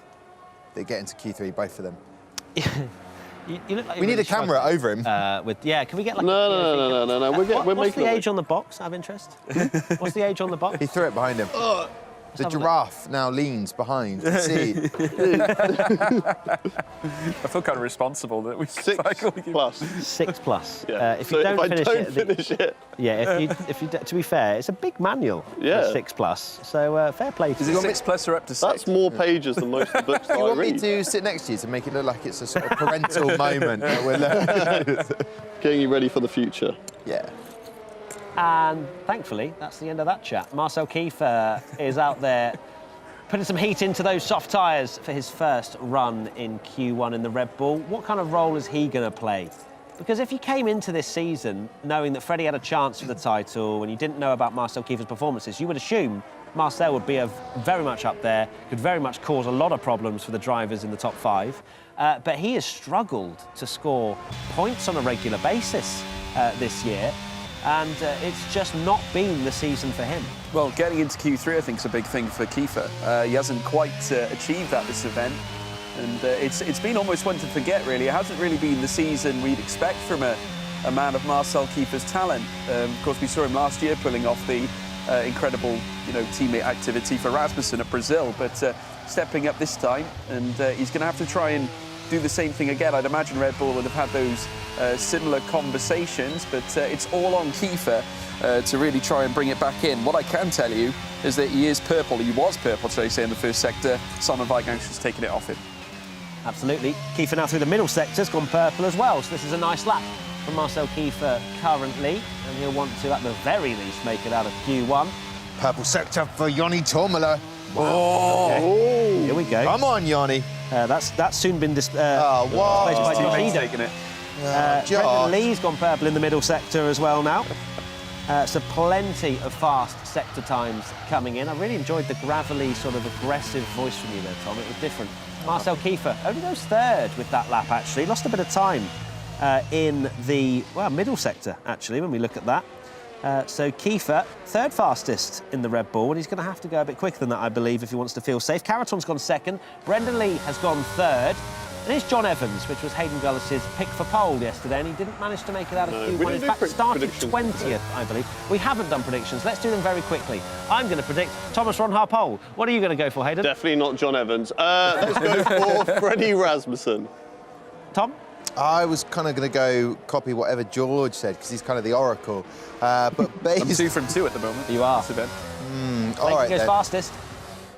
they get into Q3, both of them. You look like we need a camera over him. Can we get like No. What's the age on the box, out of interest? What's the age on the box? He threw it behind him. The giraffe now leans behind the seat. I feel kind of responsible that we 6+. 6+. Yeah. If you don't finish it. Yeah, if you to be fair, it's a big manual. Yeah. 6+. So fair play to Is you. it 6+ or up to 6? That's more pages than most of the books that You I want read. me to sit next to you to make it look like it's a sort of parental moment that we're Getting you ready for the future. Yeah. And thankfully, that's the end of that chat. Marcel Kiefer is out there putting some heat into those soft tyres for his first run in Q1 in the Red Bull. What kind of role is he going to play? Because if you came into this season knowing that Freddie had a chance for the title and you didn't know about Marcel Kiefer's performances, you would assume Marcel would be very much up there, could very much cause a lot of problems for the drivers in the top 5. But he has struggled to score points on a regular basis this year. And it's just not been the season for him. Well, getting into Q3, I think, is a big thing for Kiefer. He hasn't quite achieved that this event, and it's been almost one to forget, really. It hasn't really been the season we'd expect from a man of Marcel Kiefer's talent. Of course, we saw him last year pulling off the incredible, teammate activity for Rasmussen at Brazil, but stepping up this time, and he's going to have to try and do the same thing again. I'd imagine Red Bull would have had those similar conversations, but it's all on Kiefer to really try and bring it back in. What I can tell you is that he was purple, should I say, in the first sector. Simon Weigand's just taken it off him. Absolutely. Kiefer now through the middle sector's gone purple as well, so this is a nice lap from Marcel Kiefer currently, and he'll want to, at the very least, make it out of Q1. Purple sector for Joni Tommala. Okay. Here we go. Come on, Joni. That's soon been displaced what? by Josh Eden. Taking it. Brendan Lee's gone purple in the middle sector as well now. So plenty of fast sector times coming in. I really enjoyed the gravelly, sort of aggressive voice from you there, Tom. It was different. Marcel Kiefer only goes third with that lap, actually. Lost a bit of time in the middle sector, actually, when we look at that. So Kiefer, third fastest in the Red Bull, and he's going to have to go a bit quicker than that, I believe, if he wants to feel safe. Caraton's gone second, Brendan Lee has gone third, and it's John Evans, which was Hayden Gullis's pick for pole yesterday, and he didn't manage to make it out of Q1. In fact, started 20th, I believe. We haven't done predictions. Let's do them very quickly. I'm going to predict Thomas Ronhaar pole. What are you going to go for, Hayden? Definitely not John Evans. Let's go for Freddie Rasmussen. Tom? I was kind of going to go copy whatever George said, because he's kind of the oracle. But I'm 2 from 2 at the moment. You are. This event. All right, goes then. fastest.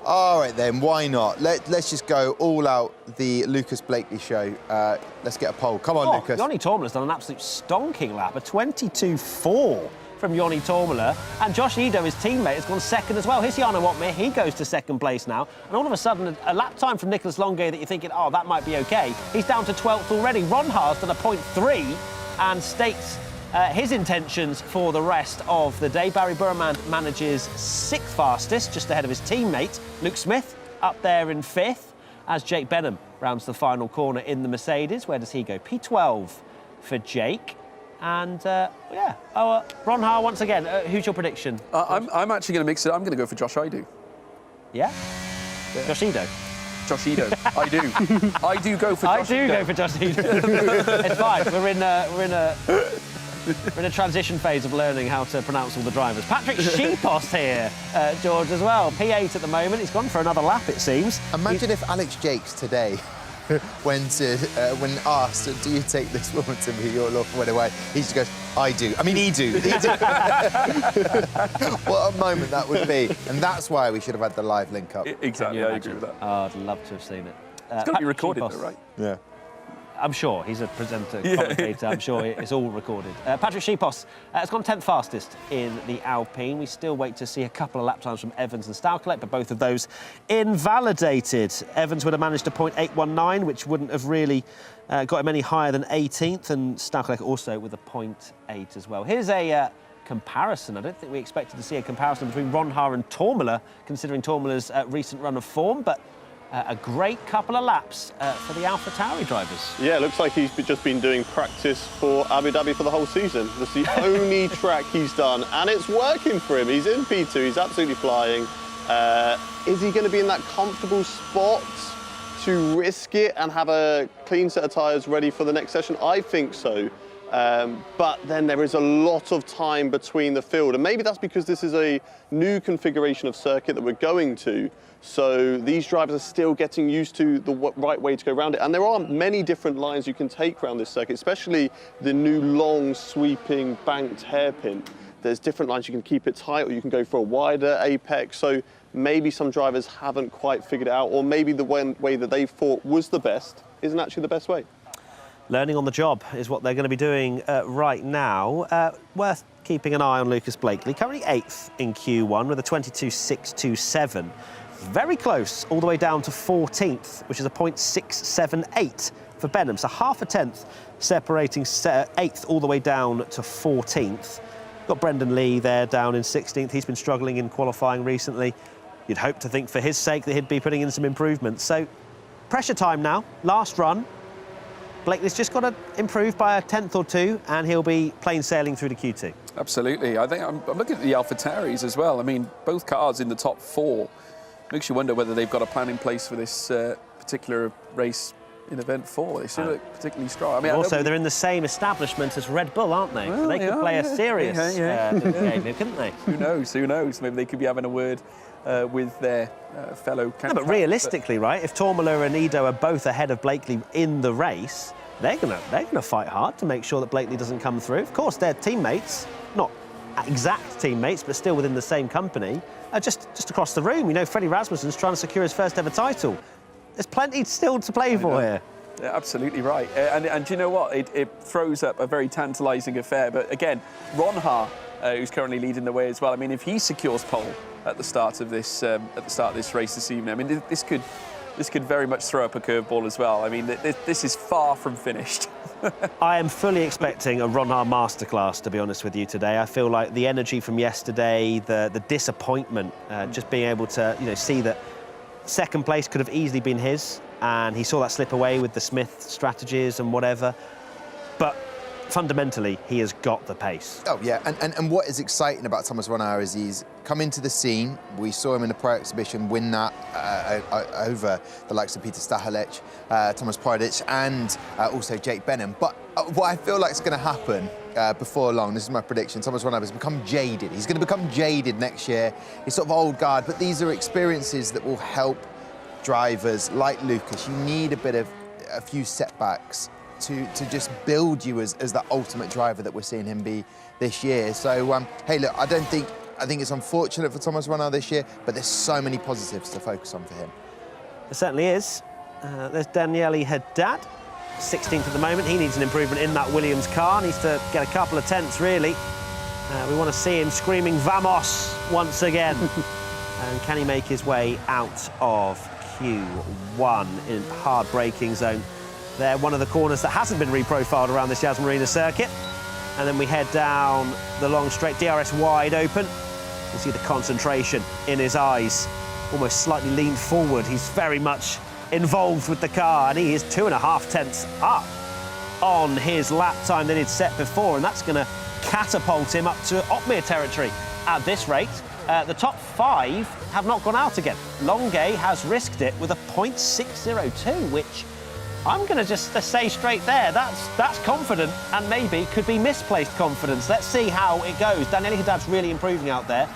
All right, then, why not? Let's just go all out the Lucas Blakely show. Let's get a poll. Come on, Lucas. Joni Tommala's done an absolute stonking lap, a 22.4 from Joni Toomala. And Josh Ido, his teammate, has gone second as well. Hisiano Otmir, he goes to second place now. And all of a sudden, a lap time from Nicholas Longuet that you're thinking, oh, that might be OK. He's down to 12th already. Ron Haas done a 0.3 and states his intentions for the rest of the day. Barry Burman manages 6th fastest, just ahead of his teammate. Luke Smith up there in 5th, as Jake Benham rounds the final corner in the Mercedes. Where does he go? P12 for Jake. And, Ron Haar once again. Who's your prediction? I'm actually going to mix it. I'm going to go for Josh Ido. Yeah? Josh Ido? Josh Ido. I do. I do go for Josh Ido. Go for Josh Ido. It's fine. We're in a transition phase of learning how to pronounce all the drivers. Patrick Sheepost here, George, as well. P8 at the moment. He's gone for another lap, it seems. Imagine if Alex Jakes today when asked, do you take this woman to be your lawful wedding wife? He just goes, I do. I mean, he do. What a moment that would be. And that's why we should have had the live link up. Exactly, I agree with that. Oh, I'd love to have seen it. It's got to be recorded, though, right? Yeah. I'm sure. He's a presenter, commentator. I'm sure it's all recorded. Patrick Sheepost has gone 10th fastest in the Alpine. We still wait to see a couple of lap times from Evans and Staukelet, but both of those invalidated. Evans would have managed a 0.819, which wouldn't have really got him any higher than 18th, and Staukelet also with a 0.8 as well. Here's a comparison. I don't think we expected to see a comparison between Ron Haar and Toomala, considering Toomala's recent run of form, but a great couple of laps for the AlphaTauri drivers. Yeah, it looks like he's just been doing practice for Abu Dhabi for the whole season. That's the only track he's done, and it's working for him. He's in P2, he's absolutely flying. Is he going to be in that comfortable spot to risk it and have a clean set of tyres ready for the next session? I think so. But then there is a lot of time between the field, and maybe that's because this is a new configuration of circuit that we're going to. So these drivers are still getting used to the right way to go around it. And there are many different lines you can take around this circuit, especially the new long sweeping banked hairpin. There's different lines. You can keep it tight, or you can go for a wider apex. So maybe some drivers haven't quite figured it out, or maybe the way that they thought was the best isn't actually the best way. Learning on the job is what they're going to be doing right now. Worth keeping an eye on Lucas Blakely, currently 8th in Q1 with a 22.627. Very close, all the way down to 14th, which is a 0.678 for Benham. So half a tenth separating 8th all the way down to 14th. Got Brendan Lee there down in 16th. He's been struggling in qualifying recently. You'd hope to think for his sake that he'd be putting in some improvements. So pressure time now, last run. Blakely's just got to improve by a tenth or two, and he'll be plain sailing through to Q2. Absolutely. I think I'm looking at the AlphaTauris as well. I mean, both cars in the top 4. Makes you wonder whether they've got a plan in place for this particular race in event 4. They still look particularly strong. I mean, also, they're in the same establishment as Red Bull, aren't they? Well, so they could play a serious game, couldn't they? Who knows? Who knows? Maybe they could be having a word with their fellow candidates. No, but realistically, right, if Toomala and Ido are both ahead of Blakely in the race, they're gonna fight hard to make sure that Blakely doesn't come through. Of course, they're teammates, not exact teammates, but still within the same company. Just across the room, you know, Freddie Rasmussen's trying to secure his first ever title. There's plenty still to play for here. Yeah, absolutely right. And do you know what? It throws up a very tantalising affair. But again, Ron Haar, who's currently leading the way as well. I mean, if he secures pole at the start of this race this evening, I mean, this could very much throw up a curveball as well. I mean, this is far from finished. I am fully expecting a Ron Haar masterclass, to be honest with you, today. I feel like the energy from yesterday, the disappointment, just being able to see that second place could have easily been his, and he saw that slip away with the Smith strategies and whatever. But fundamentally, he has got the pace. Oh, yeah, and what is exciting about Thomas Ron Haar is he's come into the scene. We saw him in the Pro Exhibition win that over the likes of Peter Stachelic, Thomas Prodic, and also Jake Benham. But what I feel like is going to happen before long, this is my prediction, Thomas Ron Haar has become jaded. He's going to become jaded next year. He's sort of old guard, but these are experiences that will help drivers like Lucas. You need a few setbacks to just build you as the ultimate driver that we're seeing him be this year. So, hey, look, I think it's unfortunate for Thomas Ron Haar this year, but there's so many positives to focus on for him. There certainly is. There's Daniele Haddad, 16th at the moment. He needs an improvement in that Williams car. Needs to get a couple of tenths, really. We want to see him screaming "Vamos" once again. And can he make his way out of Q1 in hard braking zone? They're one of the corners that hasn't been reprofiled around this Yas Marina circuit. And then we head down the long straight, DRS wide open. You see the concentration in his eyes, almost slightly leaned forward. He's very much involved with the car, and he is 2.5 tenths up on his lap time that he'd set before, and that's going to catapult him up to Otmir territory at this rate. The top 5 have not gone out again. Longuet has risked it with a 0.602, which I'm going to just say straight there, that's confident, and maybe could be misplaced confidence. Let's see how it goes. Daniele Haddad's really improving out there.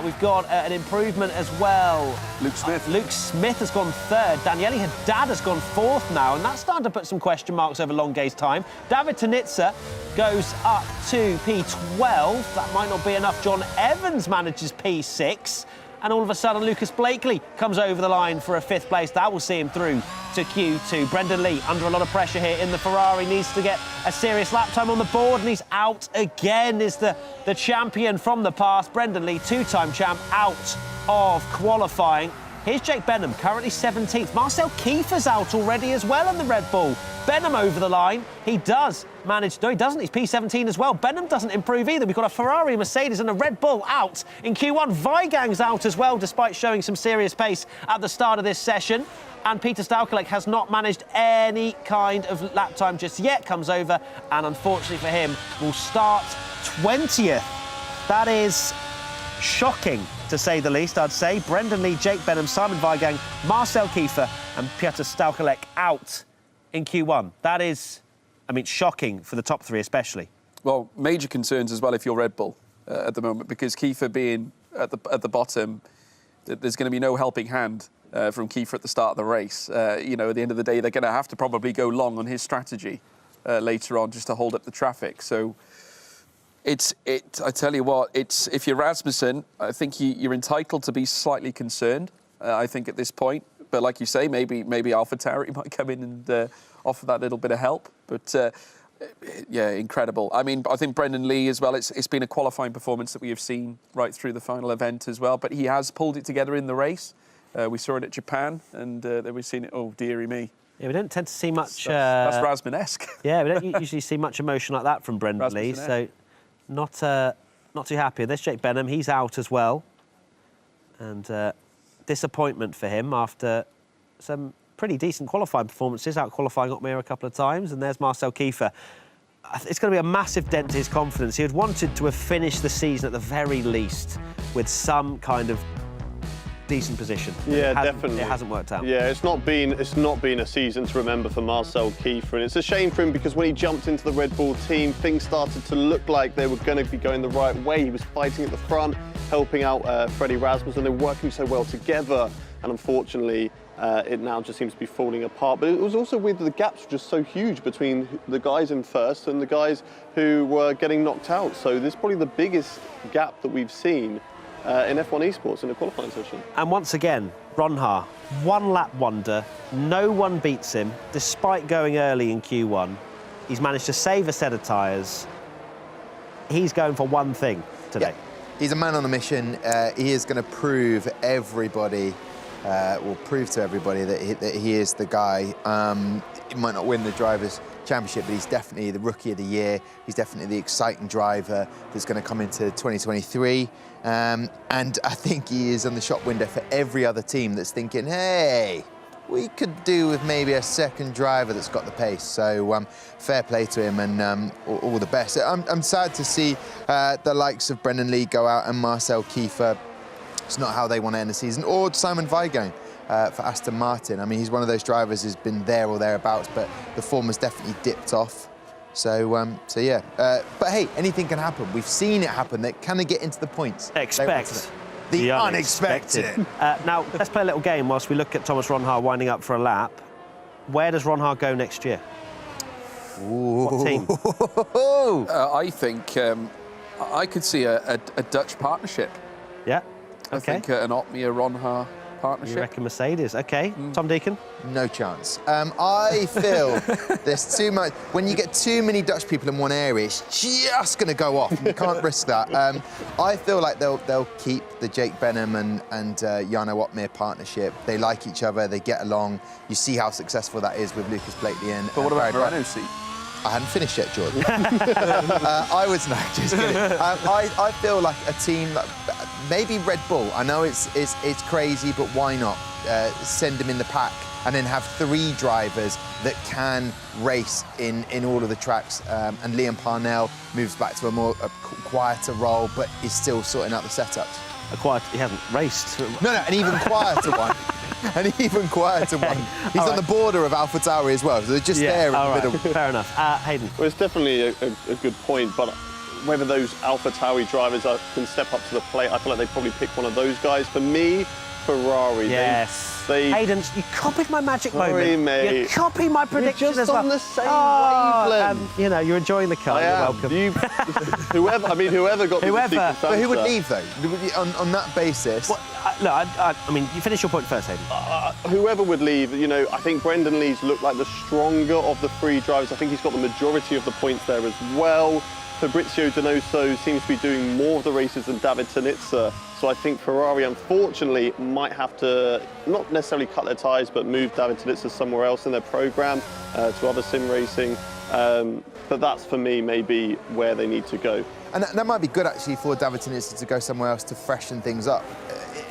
We've got an improvement as well. Luke Smith. Luke Smith has gone 3rd. Daniele Haddad has gone 4th now, and that's starting to put some question marks over Longuet's time. David Tanitsa goes up to P12. That might not be enough. John Evans manages P6. And all of a sudden, Lucas Blakely comes over the line for a 5th place. That will see him through to Q2. Brendan Lee, under a lot of pressure here in the Ferrari, needs to get a serious lap time on the board, and he's out again. Is the champion from the past. Brendan Lee, 2-time champ, out of qualifying. Here's Jake Benham, currently 17th. Marcel Kiefer's out already as well in the Red Bull. Benham over the line. He does manage... No, he doesn't. He's P17 as well. Benham doesn't improve either. We've got a Ferrari, Mercedes and a Red Bull out in Q1. Weigand's out as well, despite showing some serious pace at the start of this session. And Peter Staukalek has not managed any kind of lap time just yet. Comes over, and unfortunately for him, will start 20th. That is shocking, to say the least, I'd say. Brendan Lee, Jake Benham, Simon Weigand, Marcel Kiefer and Peter Staukalek out in Q1. That is, I mean, shocking for the top 3 especially. Well, major concerns as well if you're Red Bull at the moment, because Kiefer being at the bottom, there's going to be no helping hand from Kiefer at the start of the race. You know, at the end of the day, they're going to have to probably go long on his strategy later on just to hold up the traffic. So I tell you what, if you're Rasmussen, I think you're entitled to be slightly concerned, I think, at this point. But like you say, maybe AlphaTauri might come in and offer that little bit of help. But yeah, incredible. I mean, I think Brendan Lee as well, it's been a qualifying performance that we have seen right through the final event as well. But he has pulled it together in the race. We saw it at Japan, and then we've seen it, oh, dearie me. Yeah, we don't tend to see much... That's Rasmussen-esque. Yeah, we don't usually see much emotion like that from Brendan Lee, so not too happy. There's Jake Benham, he's out as well. And disappointment for him after some pretty decent qualifying performances, out qualifying Otmir a couple of times. And there's Marcel Kiefer. It's going to be a massive dent to his confidence. He had wanted to have finished the season at the very least with some kind of decent position. Yeah, definitely. It hasn't worked out. Yeah, it's not been a season to remember for Marcel Kiefer, and it's a shame for him because when he jumped into the Red Bull team, things started to look like they were going to be going the right way. He was fighting at the front, helping out Freddie Rasmussen. They were working so well together, and unfortunately, it now just seems to be falling apart. But it was also weird that the gaps were just so huge between the guys in first and the guys who were getting knocked out. So this is probably the biggest gap that we've seen in F1 Esports in a qualifying session. And once again, Ronha, one-lap wonder. No one beats him, despite going early in Q1. He's managed to save a set of tyres. He's going for one thing today. Yeah. He's a man on a mission. He is going to prove everybody, will prove to everybody that he is the guy. He might not win the Drivers' Championship, but he's definitely the Rookie of the Year. He's definitely the exciting driver that's going to come into 2023. And I think he is on the shop window for every other team that's thinking, hey, we could do with maybe a second driver that's got the pace. So fair play to him, and all the best. I'm sad to see the likes of Brendan Lee go out and Marcel Kiefer. It's not how they want to end the season. Or Simon Weigand for Aston Martin. I mean, he's one of those drivers who's been there or thereabouts, but the form has definitely dipped off. So yeah. But hey, anything can happen. We've seen it happen. They kind of get into the points. Expect the unexpected. Now, let's play a little game whilst we look at Thomas Ronha winding up for a lap. Where does Ronha go next year? Ooh. What team? I think I could see a Dutch partnership. Yeah. I think an Otmir Ronha partnership. You reckon Mercedes? Okay. Tom Deacon? No chance. I feel there's too much. When you get too many Dutch people in one area, it's just going to go off. You can't risk that. I feel like they'll keep the Jake Benham and Jarno Opmeer partnership. They like each other. They get along. You see how successful that is with Lucas Blakely and. But what about Moreno's seat? I hadn't finished yet, Jordan. I was not just kidding. I feel like a team, like, maybe Red Bull. I know it's crazy, but why not send them in the pack and then have 3 drivers that can race in all of the tracks. And Liam Parnell moves back to a quieter role, but is still sorting out the setups. He hasn't raced. No, an even quieter one. An even quieter one. He's on the border of AlphaTauri as well, so they're just there in the middle. Fair enough. Hayden? Well, it's definitely a good point, but whether those AlphaTauri drivers can step up to the plate, I feel like they'd probably pick one of those guys. For me, Ferrari. Yes. Hayden, you copied my magic Sorry, moment. mate. You copied my prediction You're just as well. on the same wavelength. You know, you're enjoying the car. I You're am. welcome. Whoever got Whoever. But who would leave, though? On that basis? Well, look, I mean, you finish your point first, Hayden. Whoever would leave, you know, I think Brendan Lee's looked like the stronger of the 3 drivers. I think he's got the majority of the points there as well. Fabrizio Donoso seems to be doing more of the races than David Tonitza. So I think Ferrari, unfortunately, might have to not necessarily cut their ties, but move David Tonitza somewhere else in their programme to other sim racing. But that's, for me, maybe where they need to go. And that might be good, actually, for David Tonitza to go somewhere else to freshen things up.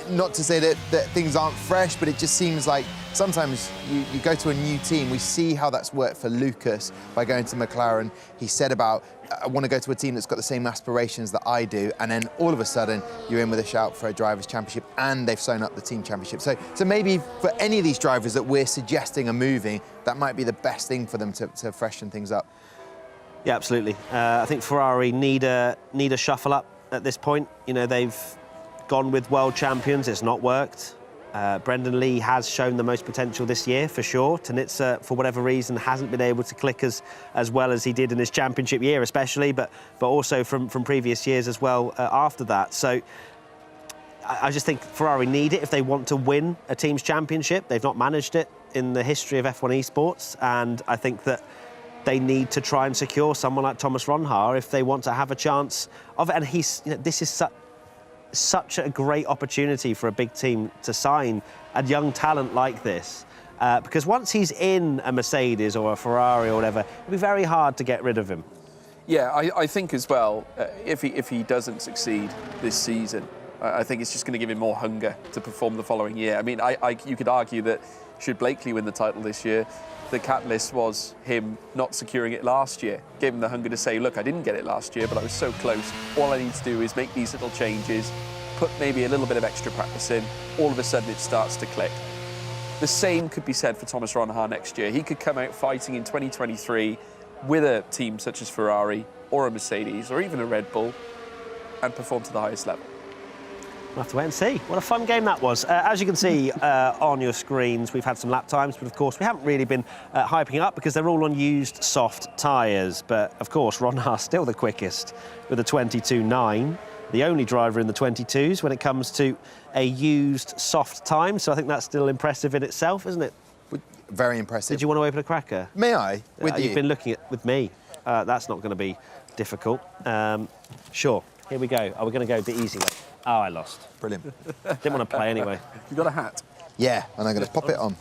Not to say that things aren't fresh, but it just seems like sometimes you go to a new team. We see how that's worked for Lucas by going to McLaren. He said about, I want to go to a team that's got the same aspirations that I do, and then all of a sudden you're in with a shout for a Drivers' Championship, and they've sewn up the Team Championship. So maybe for any of these drivers that we're suggesting are moving, that might be the best thing for them to freshen things up. Yeah, absolutely. I think Ferrari need a shuffle up at this point. You know, they've gone with world champions. It's not worked. Brendan Lee has shown the most potential this year, for sure. Tonitza, for whatever reason, hasn't been able to click as well as he did in his championship year, especially, but also from previous years as well after that. So I just think Ferrari need it if they want to win a team's championship. They've not managed it in the history of F1 esports, and I think that they need to try and secure someone like Thomas Ronhaar if they want to have a chance of it. And this is such a great opportunity for a big team to sign a young talent like this. Because once he's in a Mercedes or a Ferrari or whatever, it'll be very hard to get rid of him. Yeah, I think as well, if he doesn't succeed this season, I think it's just going to give him more hunger to perform the following year. I mean, you could argue that should Blakely win the title this year, the catalyst was him not securing it last year. Gave him the hunger to say, look, I didn't get it last year, but I was so close. All I need to do is make these little changes, put maybe a little bit of extra practice in. All of a sudden, it starts to click. The same could be said for Thomas Ronhaar next year. He could come out fighting in 2023 with a team such as Ferrari or a Mercedes or even a Red Bull and perform to the highest level. We'll have to wait and see. What a fun game that was. As you can see on your screens, we've had some lap times, but of course we haven't really been hyping up because they're all on used soft tyres. But of course, Ronhaar's still the quickest with a 22.9, the only driver in the 22s when it comes to a used soft time. So I think that's still impressive in itself, isn't it? Very impressive. Did you want to open a cracker? May I? With you? You've been looking at with me. That's not going to be difficult. Sure. Here we go. Are we going to go the easy way? Oh, I lost. Brilliant. Didn't want to play anyway. You got a hat? Yeah, and I'm going to pop it on.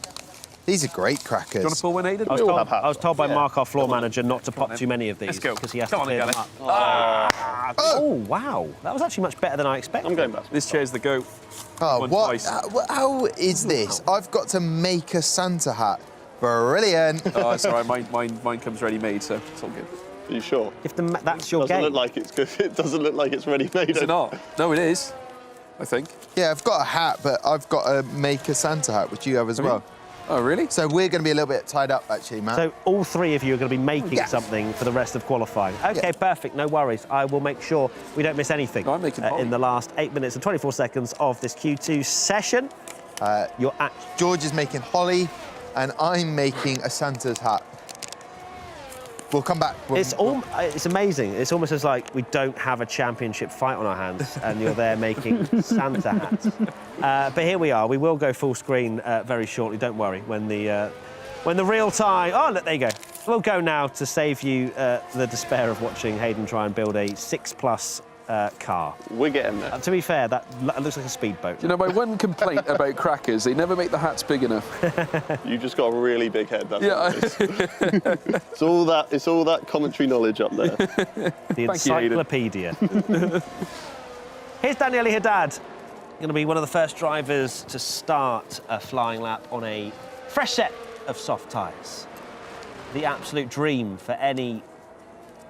These are great crackers. Do you want to pull one, Aidan? I was told by Mark, our floor manager, not to pop too many of these. Let's go. Because he has Come to on, clear them up. Oh, wow. That was actually much better than I expected. I'm going back. This chair's the goat. Oh, One what? twice. How is this? I've got to make a Santa hat. Brilliant. Oh, it's all right. Mine comes ready-made, so it's all good. Are you sure? That's your Doesn't game. look like it's good. It doesn't look like it's ready-made. Is it not? No, it is, I think. Yeah, I've got a hat, but I've got to make a Santa hat, which you have as well. Oh, really? So we're going to be a little bit tied up, actually, Matt. So all three of you are going to be making Yeah. something for the rest of qualifying. OK, Yeah. perfect. No worries. I will make sure we don't miss anything No, I'm making Polly. in the last 8 minutes and 24 seconds of this Q2 session. You're at... George is making holly, and I'm making a Santa's hat. We'll come back. It's amazing. It's almost as like we don't have a championship fight on our hands and you're there making Santa hats. But here we are. We will go full screen very shortly. Don't worry. When the real time... Oh, look, there you go. We'll go now to save you the despair of watching Hayden try and build a 6+ car. We're getting there. To be fair, that looks like a speedboat. You know, my one complaint about Crackers, they never make the hats big enough. You just got a really big head. That's Yeah. It's all that commentary knowledge up there. The encyclopedia. Here's Daniele Haddad. Going to be one of the first drivers to start a flying lap on a fresh set of soft tyres. The absolute dream for any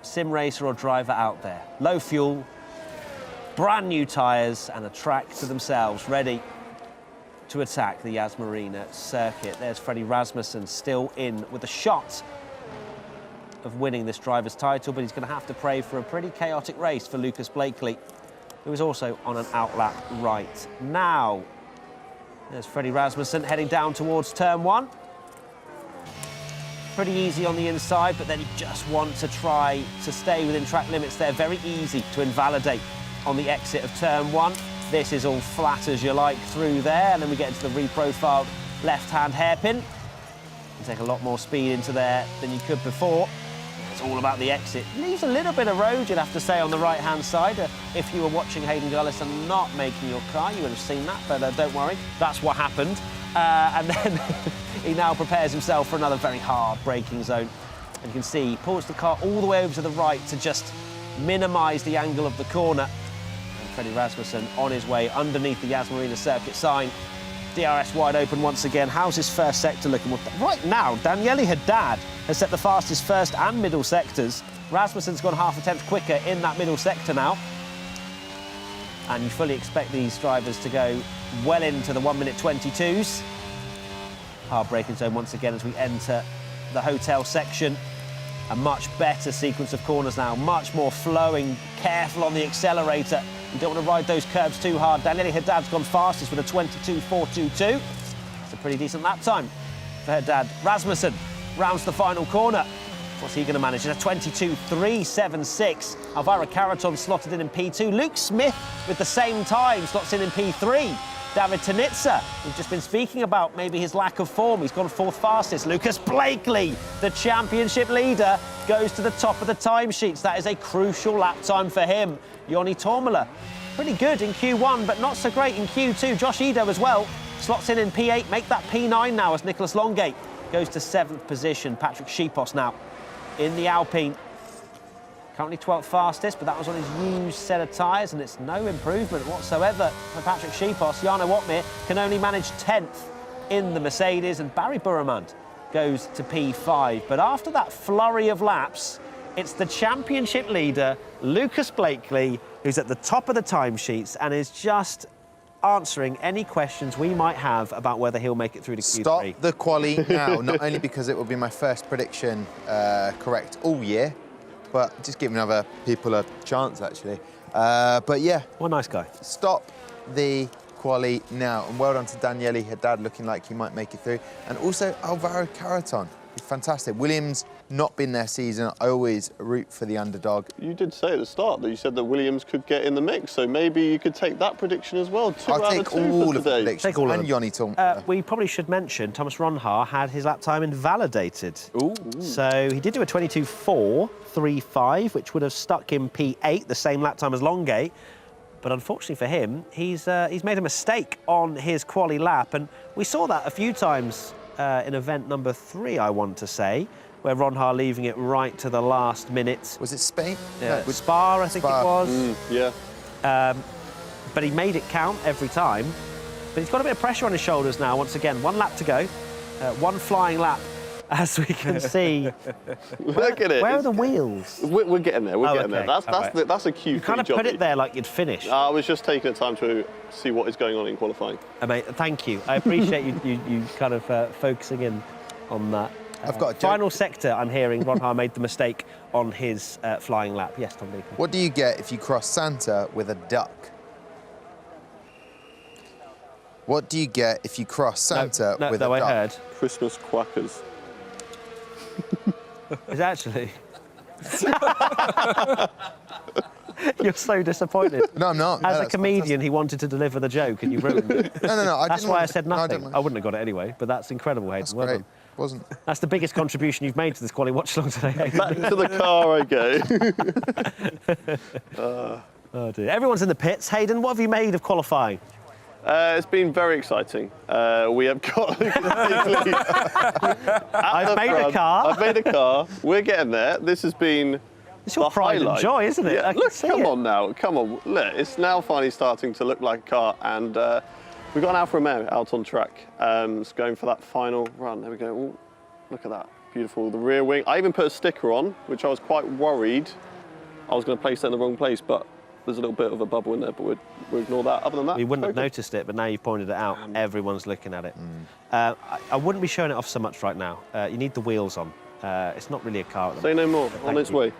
sim racer or driver out there. Low fuel, brand new tyres and a track to themselves, ready to attack the Yas Marina circuit. There's Freddie Rasmussen still in with a shot of winning this driver's title, but he's going to have to pray for a pretty chaotic race for Lucas Blakely, who is also on an outlap right now. There's Freddie Rasmussen heading down towards turn 1. Pretty easy on the inside, but then you just want to try to stay within track limits there. Very easy to invalidate on the exit of turn 1. This is all flat as you like through there, and then we get into the reprofiled left-hand hairpin. You take a lot more speed into there than you could before. It's all about the exit. Leaves a little bit of road, you'd have to say, on the right-hand side. If you were watching Hayden Gullis and not making your car, you would have seen that, but don't worry, that's what happened. And then he now prepares himself for another very hard braking zone. And you can see he pulls the car all the way over to the right to just minimise the angle of the corner. And Freddie Rasmussen on his way underneath the Yas Marina circuit sign. DRS wide open once again. How's his first sector looking? Right now, Daniele Haddad has set the fastest first and middle sectors. Rasmussen's gone half a tenth quicker in that middle sector now. And you fully expect these drivers to go well into the 1:22 22s. Hard braking zone once again as we enter the hotel section. A much better sequence of corners now, much more flowing, careful on the accelerator. You don't want to ride those curbs too hard. Daniele Haddad's gone fastest with a 22.422. It's a pretty decent lap time for Haddad. Rasmussen rounds the final corner. What's he going to manage? It's a 22.376. Alvaro Caraton slotted in P2. Luke Smith with the same time slots in P3. David Tanitsa, we've just been speaking about maybe his lack of form. He's gone 4th fastest. Lucas Blakely, the championship leader, goes to the top of the timesheets. That is a crucial lap time for him. Joni Tormala, pretty good in Q1, but not so great in Q2. Josh Edo as well, slots in P8, make that P9 now as Nicholas Longate goes to 7th position. Patrick Schipos now in the Alpine. Currently 12th fastest, but that was on his used set of tyres, and it's no improvement whatsoever for Patrick Schipos. Jarno Watmir can only manage 10th in the Mercedes, and Barry Burramund goes to P5. But after that flurry of laps, it's the championship leader, Lucas Blakely, who's at the top of the timesheets and is just answering any questions we might have about whether he'll make it through to Q3. Stop the quali now, not only because it will be my first prediction correct all year, but just giving other people a chance, actually. But yeah. What a nice guy. Stop the quali now. And well done to Daniele Haddad, looking like he might make it through. And also Alvaro Caraton. He's fantastic. Williams not been their season. I always root for the underdog. You did say at the start that you said that Williams could get in the mix, so maybe you could take that prediction as well. I'll take all of the predictions. Take all of and them. Joni Tormala. We probably should mention Thomas Ronhaar had his lap time invalidated. Ooh. So he did do a 22.435, which would have stuck him P8, the same lap time as Longate. But unfortunately for him, he's made a mistake on his quali lap, and we saw that a few times in event number 3, I want to say, where Ronhaar leaving it right to the last minute. Was it Spain? Yeah, No, Spa, I think Spa. it was. Yeah. But he made it count every time. But he's got a bit of pressure on his shoulders now, once again. 1 lap to go, 1 flying lap, as we can see. Look at it. Where are the wheels? We're getting there. We're getting there. That's a Q3 You kind of put it there like you'd finish. I was just taking the time to see what is going on in qualifying. Mate, thank you. I appreciate you kind of focusing in on that. I've got a joke. Final sector, I'm hearing Ronhaar made the mistake on his flying lap. Yes, Tom Deacon. What do you get if you cross Santa with a duck? What do you get if you cross Santa with a duck? I heard. Christmas quackers. Is actually? You're so disappointed. No, I'm not. As No, a that's comedian, he wanted to deliver the joke and you ruined it. No. That's why I said No, nothing. don't I wouldn't have got it anyway, but that's incredible, Hayden. That's Well great. done. Wasn't. That's the biggest contribution you've made to this quality watch along today, Hayden. Back to the car I go. Oh dear. Everyone's in the pits. Hayden, what have you made of qualifying? It's been very exciting. We have got I've made a car. I've made a car. We're getting there. This has been It's your the pride highlight. and joy, isn't it? Yeah, I can look, see come it. on now. Come on. Look, it's now finally starting to look like a car. And we've got an Alfa Romeo out on track. It's going for that final run. There we go. Ooh, look at that. Beautiful. The rear wing. I even put a sticker on, which I was quite worried I was going to place it in the wrong place, but there's a little bit of a bubble in there, but we'll ignore that. Other than that, We wouldn't have okay. noticed it, but now you've pointed it out. Everyone's looking at it. I wouldn't be showing it off so much right now. You need the wheels on. It's not really a car at the Say moment. no more. On Thank its you. way.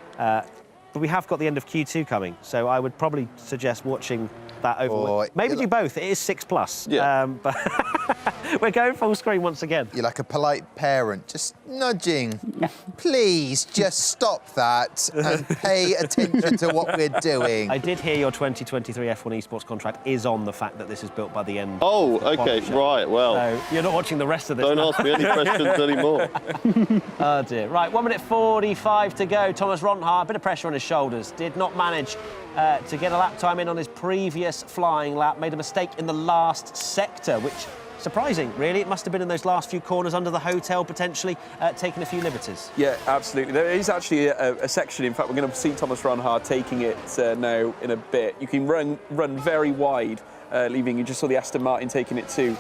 But we have got the end of Q2 coming, so I would probably suggest watching that over. Or Maybe you're do both. It is 6+. Yeah. But we're going full screen once again. You're like a polite parent, just nudging. Please, just stop that and pay attention to what we're doing. I did hear your 2023 F1 Esports contract is on the fact that this is built by the end. Oh, of the okay, quality. right, well. So you're not watching the rest of this. Don't now. ask me any questions anymore. Oh dear. Right, 1 minute 45 to go. Thomas Ronhaar, a bit of pressure on his shoulders. Did not manage to get a lap time in on his previous flying lap. Made a mistake in the last sector, which, surprising, really. It must have been in those last few corners under the hotel, potentially, taking a few liberties. Yeah, absolutely. There is actually a section, in fact, we're going to see Thomas Ronhaar taking it now in a bit. You can run very wide, leaving, you just saw the Aston Martin taking it too.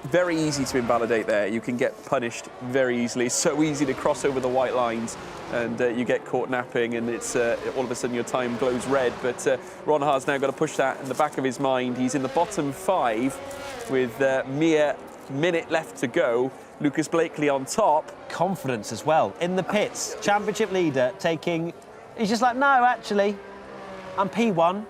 Very easy to invalidate there. You can get punished very easily. It's so easy to cross over the white lines and you get caught napping and it's all of a sudden your time glows red. But Ronhaar's now got to push that in the back of his mind. He's in the bottom 5 with mere minute left to go. Lucas Blakely on top. Confidence as well. In the pits, championship leader taking... He's just like, no, actually, I'm P1.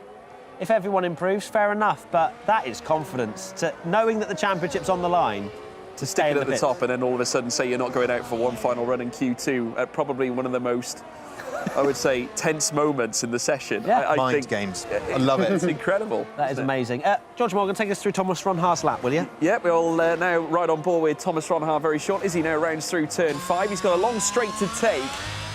If everyone improves, fair enough. But that is confidence, to knowing that the championship's on the line, to stay in Stick it at the pits. top and then all of a sudden say you're not going out for one final run in Q2. Probably one of the most, I would say, tense moments in the session. Yeah. I Mind think games. I love it. It's incredible. That is amazing. George Morgan, take us through Thomas Ronhaar's lap, will you? Yeah, we're all now right on board with Thomas Ronhaar very short. As he now rounds through turn 5. He's got a long straight to take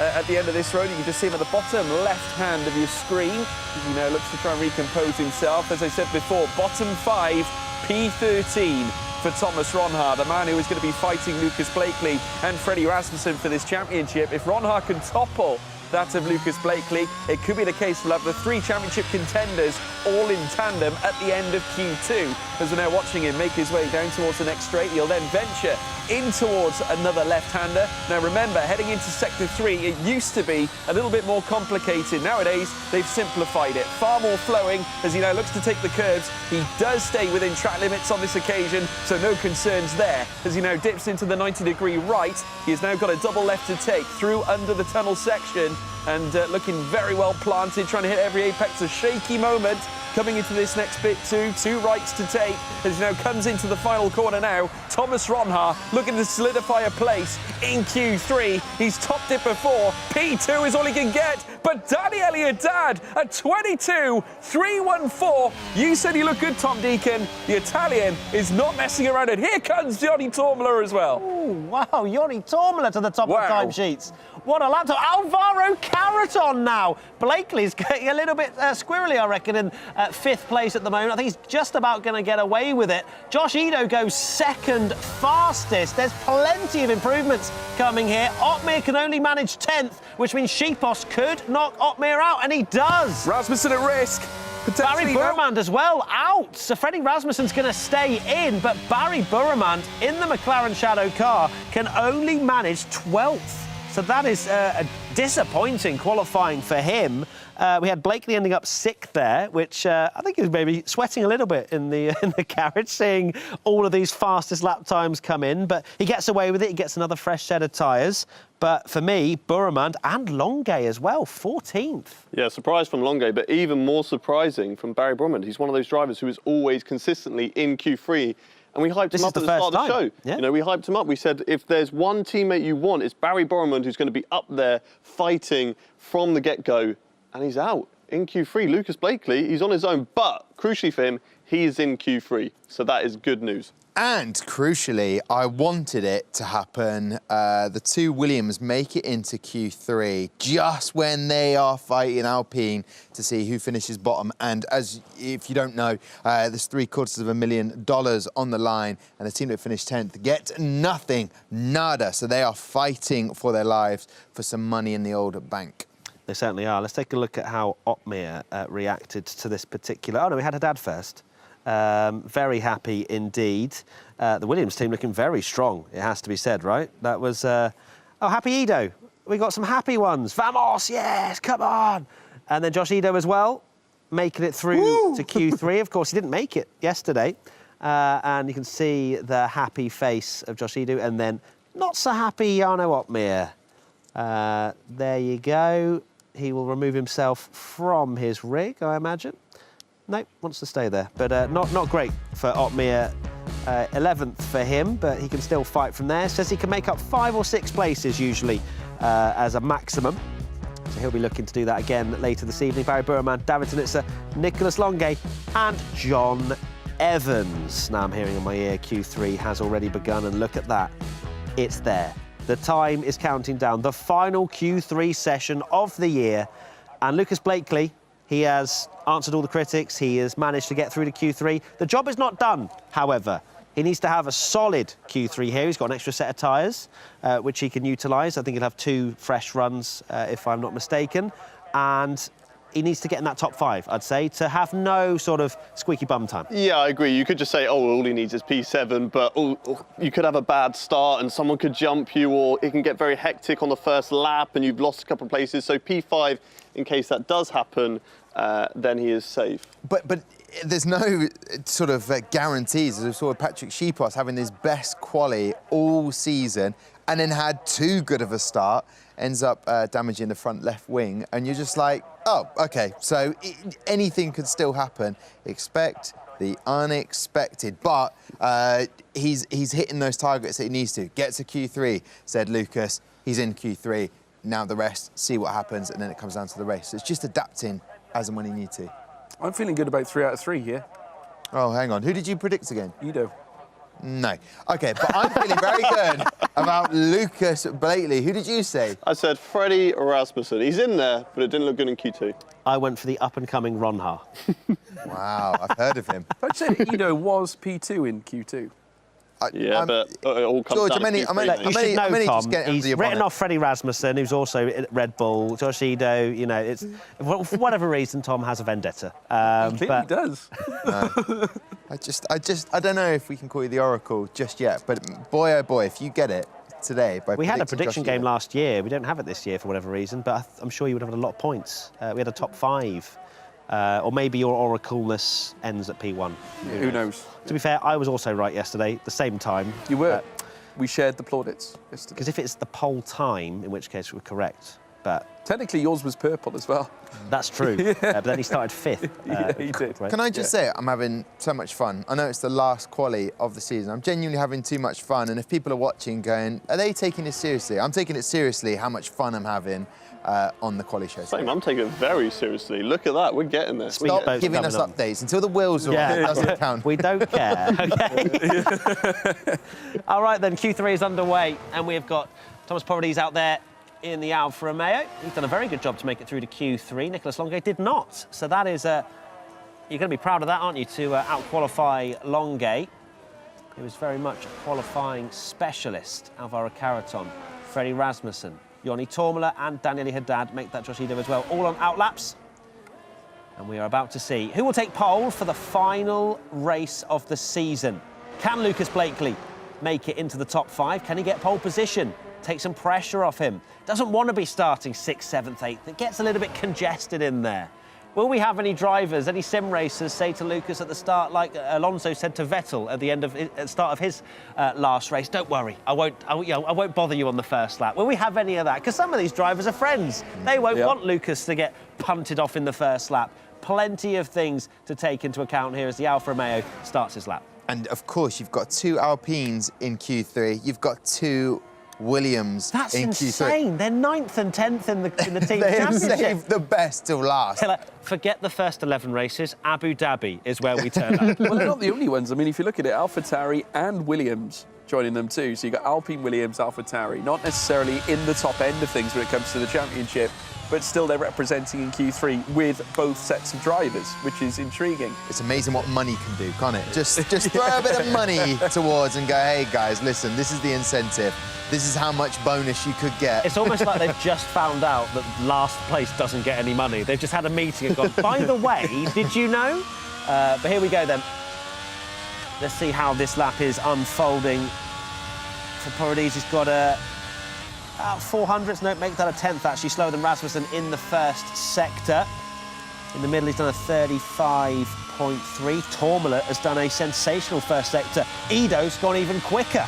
at the end of this road. You can just see him at the bottom left hand of your screen. He now looks to try and recompose himself. As I said before, bottom 5, P13 for Thomas Ronhaar, the man who is going to be fighting Lucas Blakely and Freddie Rasmussen for this championship. If Ronhaar can topple that of Lucas Blakely, it could be the case we'll have the 3 championship contenders all in tandem at the end of Q2. As we're now watching him make his way down towards the next straight, he'll then venture in towards another left-hander. Now remember, heading into Sector 3, it used to be a little bit more complicated. Nowadays, they've simplified it. Far more flowing as he now looks to take the curves. He does stay within track limits on this occasion, so no concerns there. As he now dips into the 90-degree right, he has now got a double left to take through under the tunnel section and looking very well planted, trying to hit every apex. A shaky moment coming into this next bit too. 2 rights to take as he now comes into the final corner now. Thomas Ronhaar looking to solidify a place in Q3. He's topped it before. P2 is all he can get. But Danny Elliott-Dadd at 22.314. You said he looked good, Tom Deacon. The Italian is not messing around. And here comes Johnny Tormler as well. Oh, wow, Yoni Tormler to the top Wow. of the timesheets. What a laptop. Alvaro Carreton now. Blakely's getting a little bit squirrely, I reckon, in 5th place at the moment. I think he's just about going to get away with it. Josh Edo goes 2nd fastest. There's plenty of improvements coming here. Otmir can only manage 10th, which means Shipos could knock Otmir out, and he does. Rasmussen at risk. Barry Burmand as well, out. So Freddie Rasmussen's going to stay in, but Barry Burmand in the McLaren Shadow car can only manage 12th. So that is a disappointing qualifying for him. We had Blakely ending up 6th there, which I think he was maybe sweating a little bit in the garage, seeing all of these fastest lap times come in. But he gets away with it. He gets another fresh set of tyres. But for me, Burmand and Longay as well, 14th. Yeah, surprise from Longay, but even more surprising from Barry Burmand. He's one of those drivers who is always consistently in Q3 And we hyped him up at the start of the show. Yeah. You know, we hyped him up. We said, if there's one teammate you want, it's Barry Borman, who's going to be up there fighting from the get-go. And he's out in Q3. Lucas Blakely, he's on his own. But crucially for him, he's in Q3. So that is good news. And crucially, I wanted it to happen. The two Williams make it into Q3 just when they are fighting Alpine to see who finishes bottom. And as if you don't know, there's $750,000 on the line, and the team that finished 10th get nothing, nada. So they are fighting for their lives for some money in the old bank. They certainly are. Let's take a look at how Otmir reacted to this particular... Oh, no, we had Haddad first. Very happy indeed. The Williams team looking very strong, it has to be said, right? That was... Oh, happy Edo. We got some happy ones. Vamos, yes, come on. And then Josh Edo as well, making it through to Q3. Of course, he didn't make it yesterday. And you can see the happy face of Josh Edo. And then not so happy Jarno Otmir. There you go. He will remove himself from his rig, I imagine. No, wants to stay there. But not great for Otmir. 11th for him, but he can still fight from there. Says he can make up 5 or 6 places usually as a maximum. So he'll be looking to do that again later this evening. Barry Burman, David Danitza, Nicholas Longe and John Evans. Now I'm hearing in my ear Q3 has already begun, and look at that. It's there. The time is counting down. The final Q3 session of the year. And Lucas Blakely, he has answered all the critics. He has managed to get through to Q3. The job is not done, however. He needs to have a solid Q3 here. He's got an extra set of tyres, which he can utilise. I think he'll have 2 fresh runs, if I'm not mistaken. And he needs to get in that top 5, I'd say, to have no sort of squeaky bum time. Yeah, I agree. You could just say, oh, all he needs is P7, but you could have a bad start and someone could jump you, or it can get very hectic on the first lap and you've lost a couple of places. So P5, in case that does happen, then he is safe. But there's no sort of guarantees. As we saw with Patrick Sheepos having his best quali all season and then had too good of a start, ends up damaging the front left wing, and you're just like, oh, OK, so anything could still happen. Expect the unexpected. But he's hitting those targets that he needs to. Get to Q3, said Lucas. He's in Q3. Now the rest, see what happens, and then it comes down to the race. So it's just adapting as and when you need to. I'm feeling good about 3 out of 3 here. Oh, hang on. Who did you predict again? Edo. No. OK, but I'm feeling very good about Lucas Blakely. Who did you say? I said Freddie Rasmussen. He's in there, but it didn't look good in Q2. I went for the up-and-coming Ronha. Wow, I've heard of him. I'd say Edo was P2 in Q2. But it all comes George, down to Q3. You should know, Tom, just get he's under your written bonnet. off Freddie Rasmussen, who's also at Red Bull, Josh Edo, you know, it's... For whatever reason, Tom has a vendetta. He does. I don't know if we can call you the Oracle just yet, but boy, oh boy, if you get it today by We had a predicting prediction Josh game Edo. last year. We don't have it this year for whatever reason, but I'm sure you would have had a lot of points. We had a top 5. Or maybe your oracleness ends at P1. Yeah, who knows? To be fair, I was also right yesterday, the same time. You were. We shared the plaudits yesterday. Because if it's the pole time, in which case we're correct. But technically yours was purple as well. That's true. But then he started 5th. Yeah, he did. Can I just say, I'm having so much fun. I know it's the last quali of the season. I'm genuinely having too much fun. And if people are watching going, are they taking this seriously? I'm taking it seriously, how much fun I'm having on the quali show. Same, I'm taking it very seriously. Look at that, we're getting there. Stop giving us updates until the wheels are on. It doesn't count. We don't care, OK? All right, then, Q3 is underway, and we've got Thomas Porrides out there in the Alfa Romeo. He's done a very good job to make it through to Q3. Nicholas Longe did not. So that is... you're going to be proud of that, aren't you, to out-qualify Longe. He was very much a qualifying specialist. Alvaro Caraton, Freddie Rasmussen, Joni Tormula and Daniele Haddad make that Josh Edo as well, all on outlaps. And we are about to see who will take pole for the final race of the season. Can Lucas Blakely make it into the top 5? Can he get pole position? Take some pressure off him. Doesn't want to be starting 6th, 7th, 8th. It gets a little bit congested in there. Will we have any drivers, any sim racers say to Lucas at the start, like Alonso said to Vettel at the start of his last race, don't worry, I won't bother you on the first lap. Will we have any of that? Because some of these drivers are friends. They won't want Lucas to get punted off in the first lap. Plenty of things to take into account here as the Alfa Romeo starts his lap. And of course, you've got 2 Alpines in Q3. You've got 2 Williams That's in insane. Q3. They're 9th and 10th in the team They have championship. saved the best till last. Forget the first 11 races. Abu Dhabi is where we turn up. Well, they're not the only ones. I mean, if you look at it, AlphaTauri and Williams joining them too. So you've got Alpine, Williams, AlphaTauri, not necessarily in the top end of things when it comes to the championship, but still they're representing in Q3 with both sets of drivers, which is intriguing. It's amazing what money can do, can't it? Just throw a bit of money towards and go, hey, guys, listen, this is the incentive. This is how much bonus you could get. It's almost like they've just found out that last place doesn't get any money. They've just had a meeting and gone, by the way, did you know? But here we go then. Let's see how this lap is unfolding. For Paradis, he's got about 400s. No, make that a 10th, actually, slower than Rasmussen in the first sector. In the middle, he's done a 35.3. Tourmalet has done a sensational first sector. Ido's gone even quicker.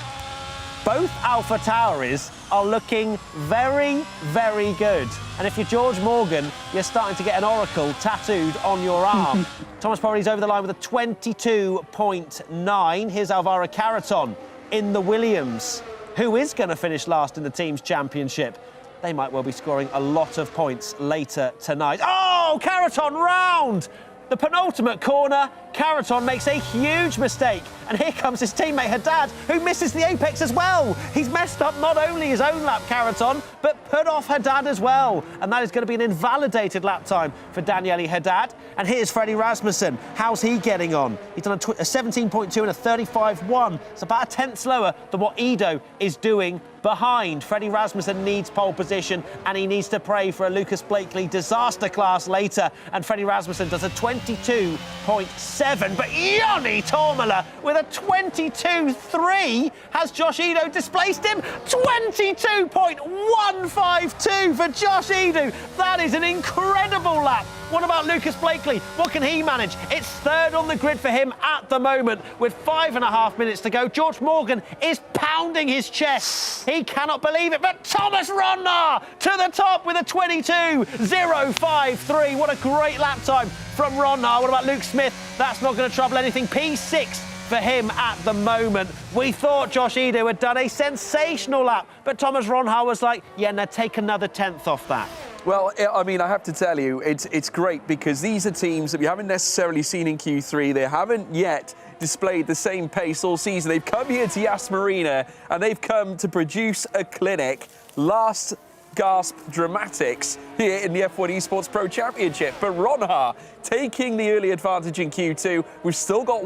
Both AlphaTauris are looking very, very good. And if you're George Morgan, you're starting to get an oracle tattooed on your arm. Thomas Paradis over the line with a 22.9. Here's Alvaro Carreton in the Williams, who is going to finish last in the team's championship. They might well be scoring a lot of points later tonight. Oh, Carreton round! The penultimate corner, Carreton makes a huge mistake. And here comes his teammate Haddad, who misses the apex as well. He's messed up not only his own lap, Carreton, but put off Haddad as well. And that is going to be an invalidated lap time for Daniele Haddad. And here's Freddie Rasmussen. How's he getting on? He's done a 17.2 and a 35.1. It's about a 10th slower than what Ido is doing behind. Freddie Rasmussen needs pole position, and he needs to pray for a Lucas Blakely disaster class later. And Freddie Rasmussen does a 22.7, but Joni Tourmalet with a 22.3. Has Josh Ido displaced him? 22.152 for Josh Ido. That is an incredible lap. What about Lucas Blakely? What can he manage? It's third on the grid for him at the moment with 5.5 minutes to go. George Morgan is pounding his chest. He cannot believe it, but Thomas Ronnar to the top with a 22.053. What a great lap time from Ronnar. What about Luke Smith? That's not going to trouble anything. P6 for him at the moment. We thought Josh Ido had done a sensational lap, but Thomas Ronnar was like, yeah, now take another 10th off that. Well, I mean, I have to tell you, it's great because these are teams that we haven't necessarily seen in Q3. They haven't yet displayed the same pace all season. They've come here to Yas Marina and they've come to produce a clinic. Last gasp dramatics here in the F1 Esports Pro Championship. But Ronnar taking the early advantage in Q2. We've still got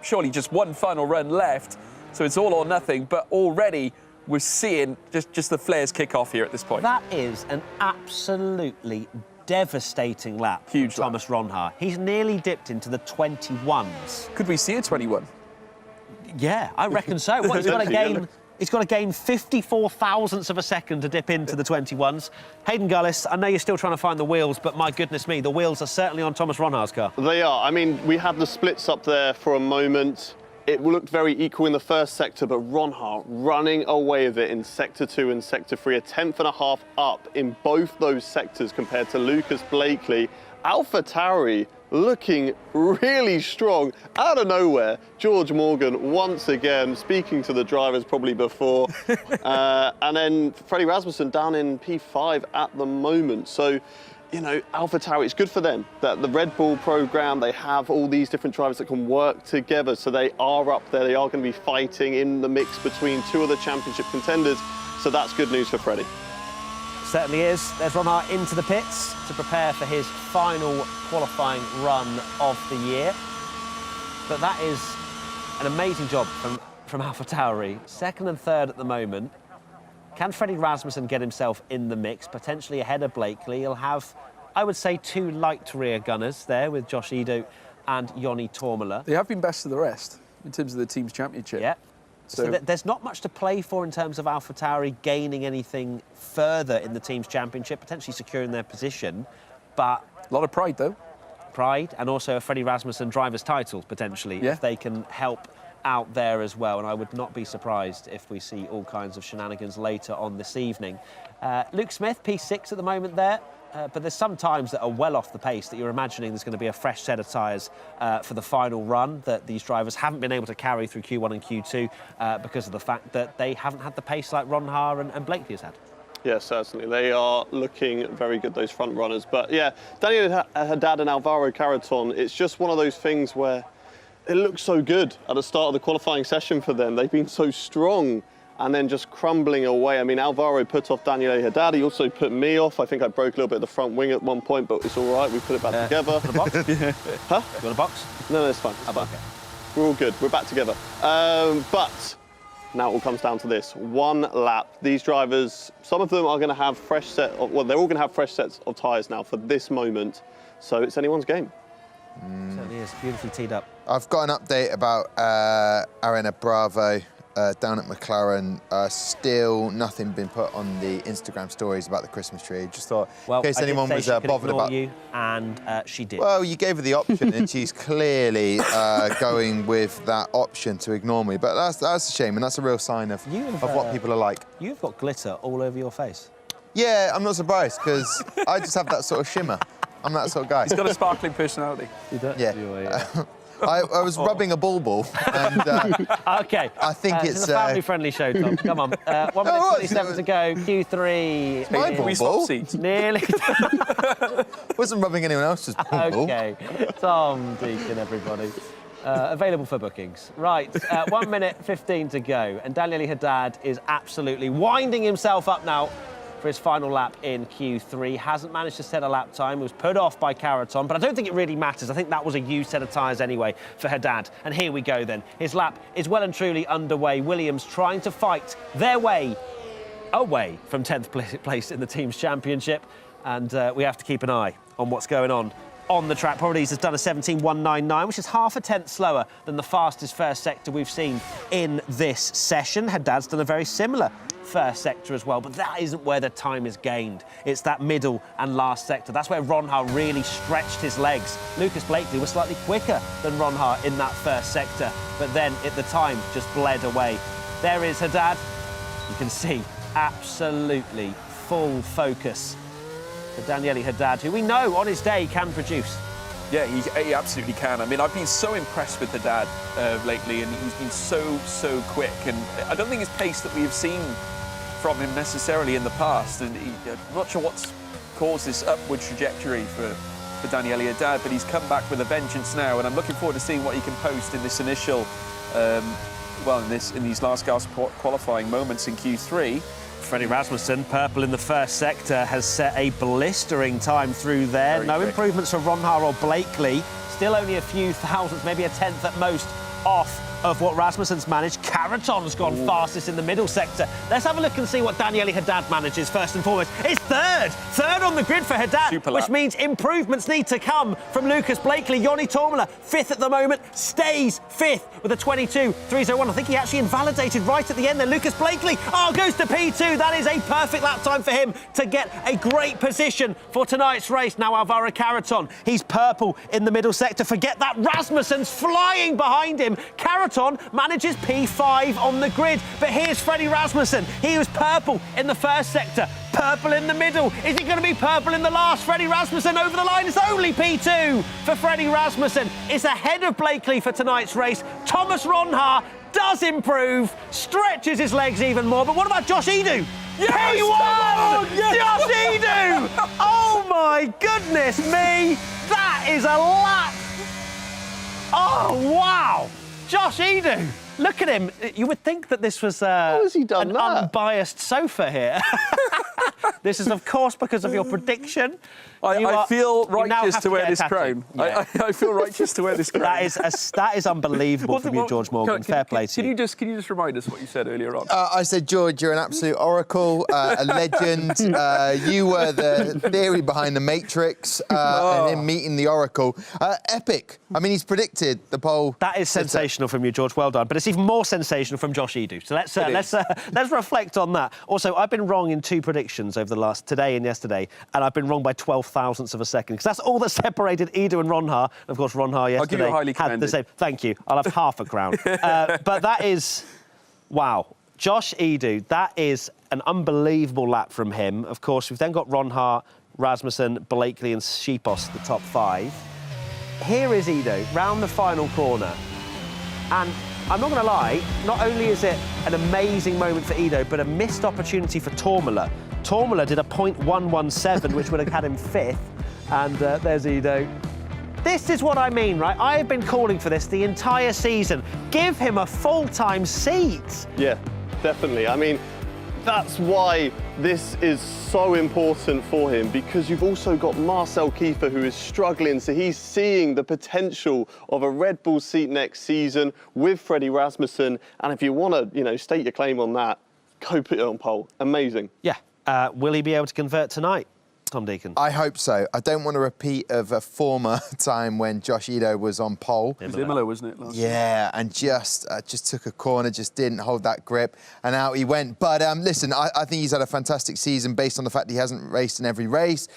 surely just one final run left. So it's all or nothing, but already we're seeing just the flares kick off here at this point. That is an absolutely devastating lap. Huge for Thomas Ronnar. He's nearly dipped into the 21s. Could we see a 21? Yeah, I reckon so. Well, he's got to gain 54 thousandths of a second to dip into the 21s. Hayden Gullis, I know you're still trying to find the wheels, but my goodness me, the wheels are certainly on Thomas Ronnar's car. They are. I mean, we had the splits up there for a moment. It looked very equal in the first sector, but Ronnar running away with it in Sector 2 and Sector 3, a 10.5 up in both those sectors compared to Lucas Blakely. AlphaTauri looking really strong. Out of nowhere, George Morgan once again speaking to the drivers probably before. And then Freddie Rasmussen down in P5 at the moment. So, you know, AlphaTauri, it's good for them that the Red Bull program, they have all these different drivers that can work together. So they are up there. They are going to be fighting in the mix between two of the championship contenders. So that's good news for Freddie. Certainly is. There's Ronnar into the pits to prepare for his final qualifying run of the year. But that is an amazing job from AlphaTauri. Second and third at the moment. Can Freddie Rasmussen get himself in the mix, potentially ahead of Blakely? He'll have, I would say, two light rear gunners there with Josh Ido and Joni Tourmalet. They have been best of the rest in terms of the team's championship. Yeah. So there's not much to play for in terms of AlphaTauri gaining anything further in the team's championship, potentially securing their position, but... A lot of pride, though. Pride, and also a Freddie Rasmussen driver's title, potentially, if they can help out there as well, and I would not be surprised if we see all kinds of shenanigans later on this evening. Luke Smith, P6 at the moment there. but there's some times that are well off the pace that you're imagining there's going to be a fresh set of tyres for the final run that these drivers haven't been able to carry through Q1 and Q2 because of the fact that they haven't had the pace like Ron Haar and Blakely has had. Yeah, certainly. They are looking very good, those front runners. But yeah, Daniel Haddad and Alvaro Carreton, it's just one of those things where it looks so good at the start of the qualifying session for them. They've been so strong and then just crumbling away. I mean, Alvaro put off Daniel Haddad. He also put me off. I think I broke a little bit of the front wing at one point, but it's all right. We put it back together. Want a box? Huh? You want a box? No, it's fine. It's fine. Okay. We're all good. We're back together. But now it all comes down to this. One lap. These drivers, some of them are going to have fresh they're all going to have fresh sets of tyres now for this moment. So it's anyone's game. Certainly is. Beautifully teed up. I've got an update about Arena Bravo down at McLaren. Still nothing been put on the Instagram stories about the Christmas tree. Just thought, Well, in case anyone was bothered about you, and she did. Well, you gave her the option, and she's clearly going with that option to ignore me. But that's a shame, and that's a real sign of what people are like. You've got glitter all over your face. Yeah, I'm not surprised, because I just have that sort of shimmer. I'm that sort of guy. He's got a sparkling personality. Yeah. I was rubbing a ball, and OK. I think this is a family-friendly show, Tom. Come on. 1 minute 27 to go. Q3. It's my ball. Swap seats. Nearly. Wasn't rubbing anyone else's ball. OK. Tom Deacon, everybody. Available for bookings. Right, 1 minute 15 to go. And Daniel Haddad is absolutely winding himself up now for his final lap in Q3. Hasn't managed to set a lap time. He was put off by Carreton, but I don't think it really matters. I think that was a used set of tyres anyway for Haddad. And here we go then. His lap is well and truly underway. Williams trying to fight their way away from 10th place in the team's championship. And we have to keep an eye on what's going on the track. Probably has done a 17.199, which is half a tenth slower than the fastest first sector we've seen in this session. Haddad's done a very similar first sector as well, but that isn't where the time is gained. It's that middle and last sector. That's where Ron Haar really stretched his legs. Lucas Blakely was slightly quicker than Ron Haar in that first sector, but then at the time just bled away. There is Haddad. You can see absolutely full focus for Daniel Haddad, who we know on his day can produce. Yeah, he absolutely can. I mean, I've been so impressed with Haddad lately, and he's been so quick. And I don't think it's pace that we have seen from him necessarily in the past. And I'm not sure what's caused this upward trajectory for Daniel Haddad, but he's come back with a vengeance now, and I'm looking forward to seeing what he can post in this initial, in these last gasp qualifying moments in Q3. Freddie Rasmussen, purple in the first sector, has set a blistering time through there. Very no quick. improvements for Ron Haar or Blakely. Still only a few thousandths, maybe a tenth at most, off of what Rasmussen's managed. Carreton's gone fastest in the middle sector. Let's have a look and see what Daniel Haddad manages first and foremost. It's third on the grid for Haddad, Super lap. which means improvements need to come from Lucas Blakely. Yoni Tormala, fifth at the moment, stays fifth with a 22.301. I think he actually invalidated right at the end there. Lucas Blakely, goes to P2. That is a perfect lap time for him to get a great position for tonight's race. Now Alvaro Carreton, he's purple in the middle sector. Forget that, Rasmussen's flying behind him. Carreton manages P5 on the grid, but here's Freddie Rasmussen. He was purple in the first sector, purple in the middle. Is it going to be purple in the last? Freddie Rasmussen over the line. It's only P2 for Freddie Rasmussen. It's ahead of Blakely for tonight's race. Thomas Ron Haar does improve, stretches his legs even more. But what about Josh Edu? Yes! P1! Yes! Josh Edu! Oh my goodness me! That is a lap. Oh wow! Josh Edu, look at him. You would think that this was How has he done an that? unbiased sofa here. This is, of course, because of your prediction. I feel you now righteous have to wear get a this tattoo. crown. Yeah. I feel righteous to wear this crown. That is unbelievable from you, George Morgan. Fair play to you. Can you just remind us what you said earlier on? I said, George, you're an absolute oracle, a legend. You were the theory behind the Matrix and him meeting the oracle. Epic. I mean, he's predicted the pole. That is sensational from you, George. Well done. But it's even more sensational from Josh Edu. So let's reflect on that. Also, I've been wrong in two predictions over the last today and yesterday, and I've been wrong by 12 thousandths of a second, because that's all that separated Edu and Ron Haar. Of course, Ron Haar yesterday I'll give you a highly had the commended. same. Thank you. I'll have half a crown. But that is, wow. Josh Edu, that is an unbelievable lap from him. Of course, we've then got Ron Haar Rasmussen, Blakely and Schipos, the top 5. Here is Ido, round the final corner. And I'm not going to lie, not only is it an amazing moment for Ido, but a missed opportunity for Tourmaler. Tourmaler did a .117, which would have had him 5th. And there's Ido. This is what I mean, right? I've been calling for this the entire season. Give him a full-time seat. Yeah, definitely. I mean, that's why this is so important for him, because you've also got Marcel Kiefer, who is struggling, so he's seeing the potential of a Red Bull seat next season with Freddie Rasmussen, and if you want to, you know, state your claim on that, go put it on pole. Amazing. Yeah. Will he be able to convert tonight, Tom Deacon? I hope so. I don't want a repeat of a former time when Josh Ido was on pole. It was Imola, wasn't it? Last Yeah, and just took a corner, just didn't hold that grip, and out he went. But listen, I think he's had a fantastic season based on the fact he hasn't raced in every race.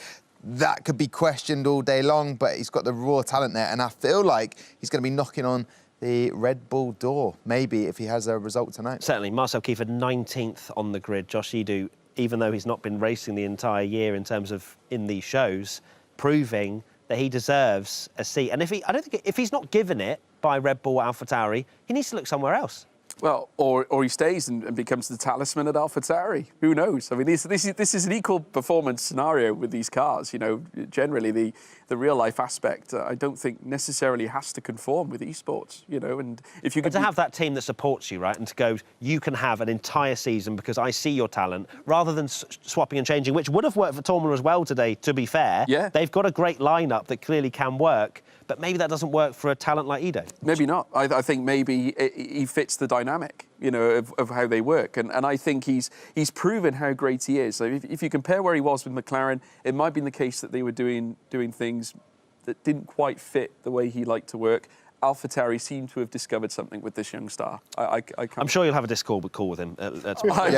That could be questioned all day long, but he's got the raw talent there, and I feel like he's going to be knocking on the Red Bull door, maybe, if he has a result tonight. Certainly. Marcel Kiefer, 19th on the grid. Josh Ido, even though he's not been racing the entire year in terms of in these shows, proving that he deserves a seat. And if he's not given it by Red Bull or AlphaTauri, he needs to look somewhere else. Well, or he stays and becomes the talisman at AlphaTauri. Who knows? I mean, this is an equal performance scenario with these cars. You know, generally the real life aspect, I don't think necessarily has to conform with esports. You know, and if you could to have that team that supports you, right, and to go, you can have an entire season because I see your talent, rather than swapping and changing, which would have worked for Tourmaler as well today. To be fair, yeah, they've got a great lineup that clearly can work. But maybe that doesn't work for a talent like Ido. Maybe not. I think maybe he fits the dynamic, you know, of how they work. And I think he's proven how great he is. So if you compare where he was with McLaren, it might be the case that they were doing things that didn't quite fit the way he liked to work. AlphaTauri seemed to have discovered something with this young star. I'm sure you'll have a Discord call with him. I'm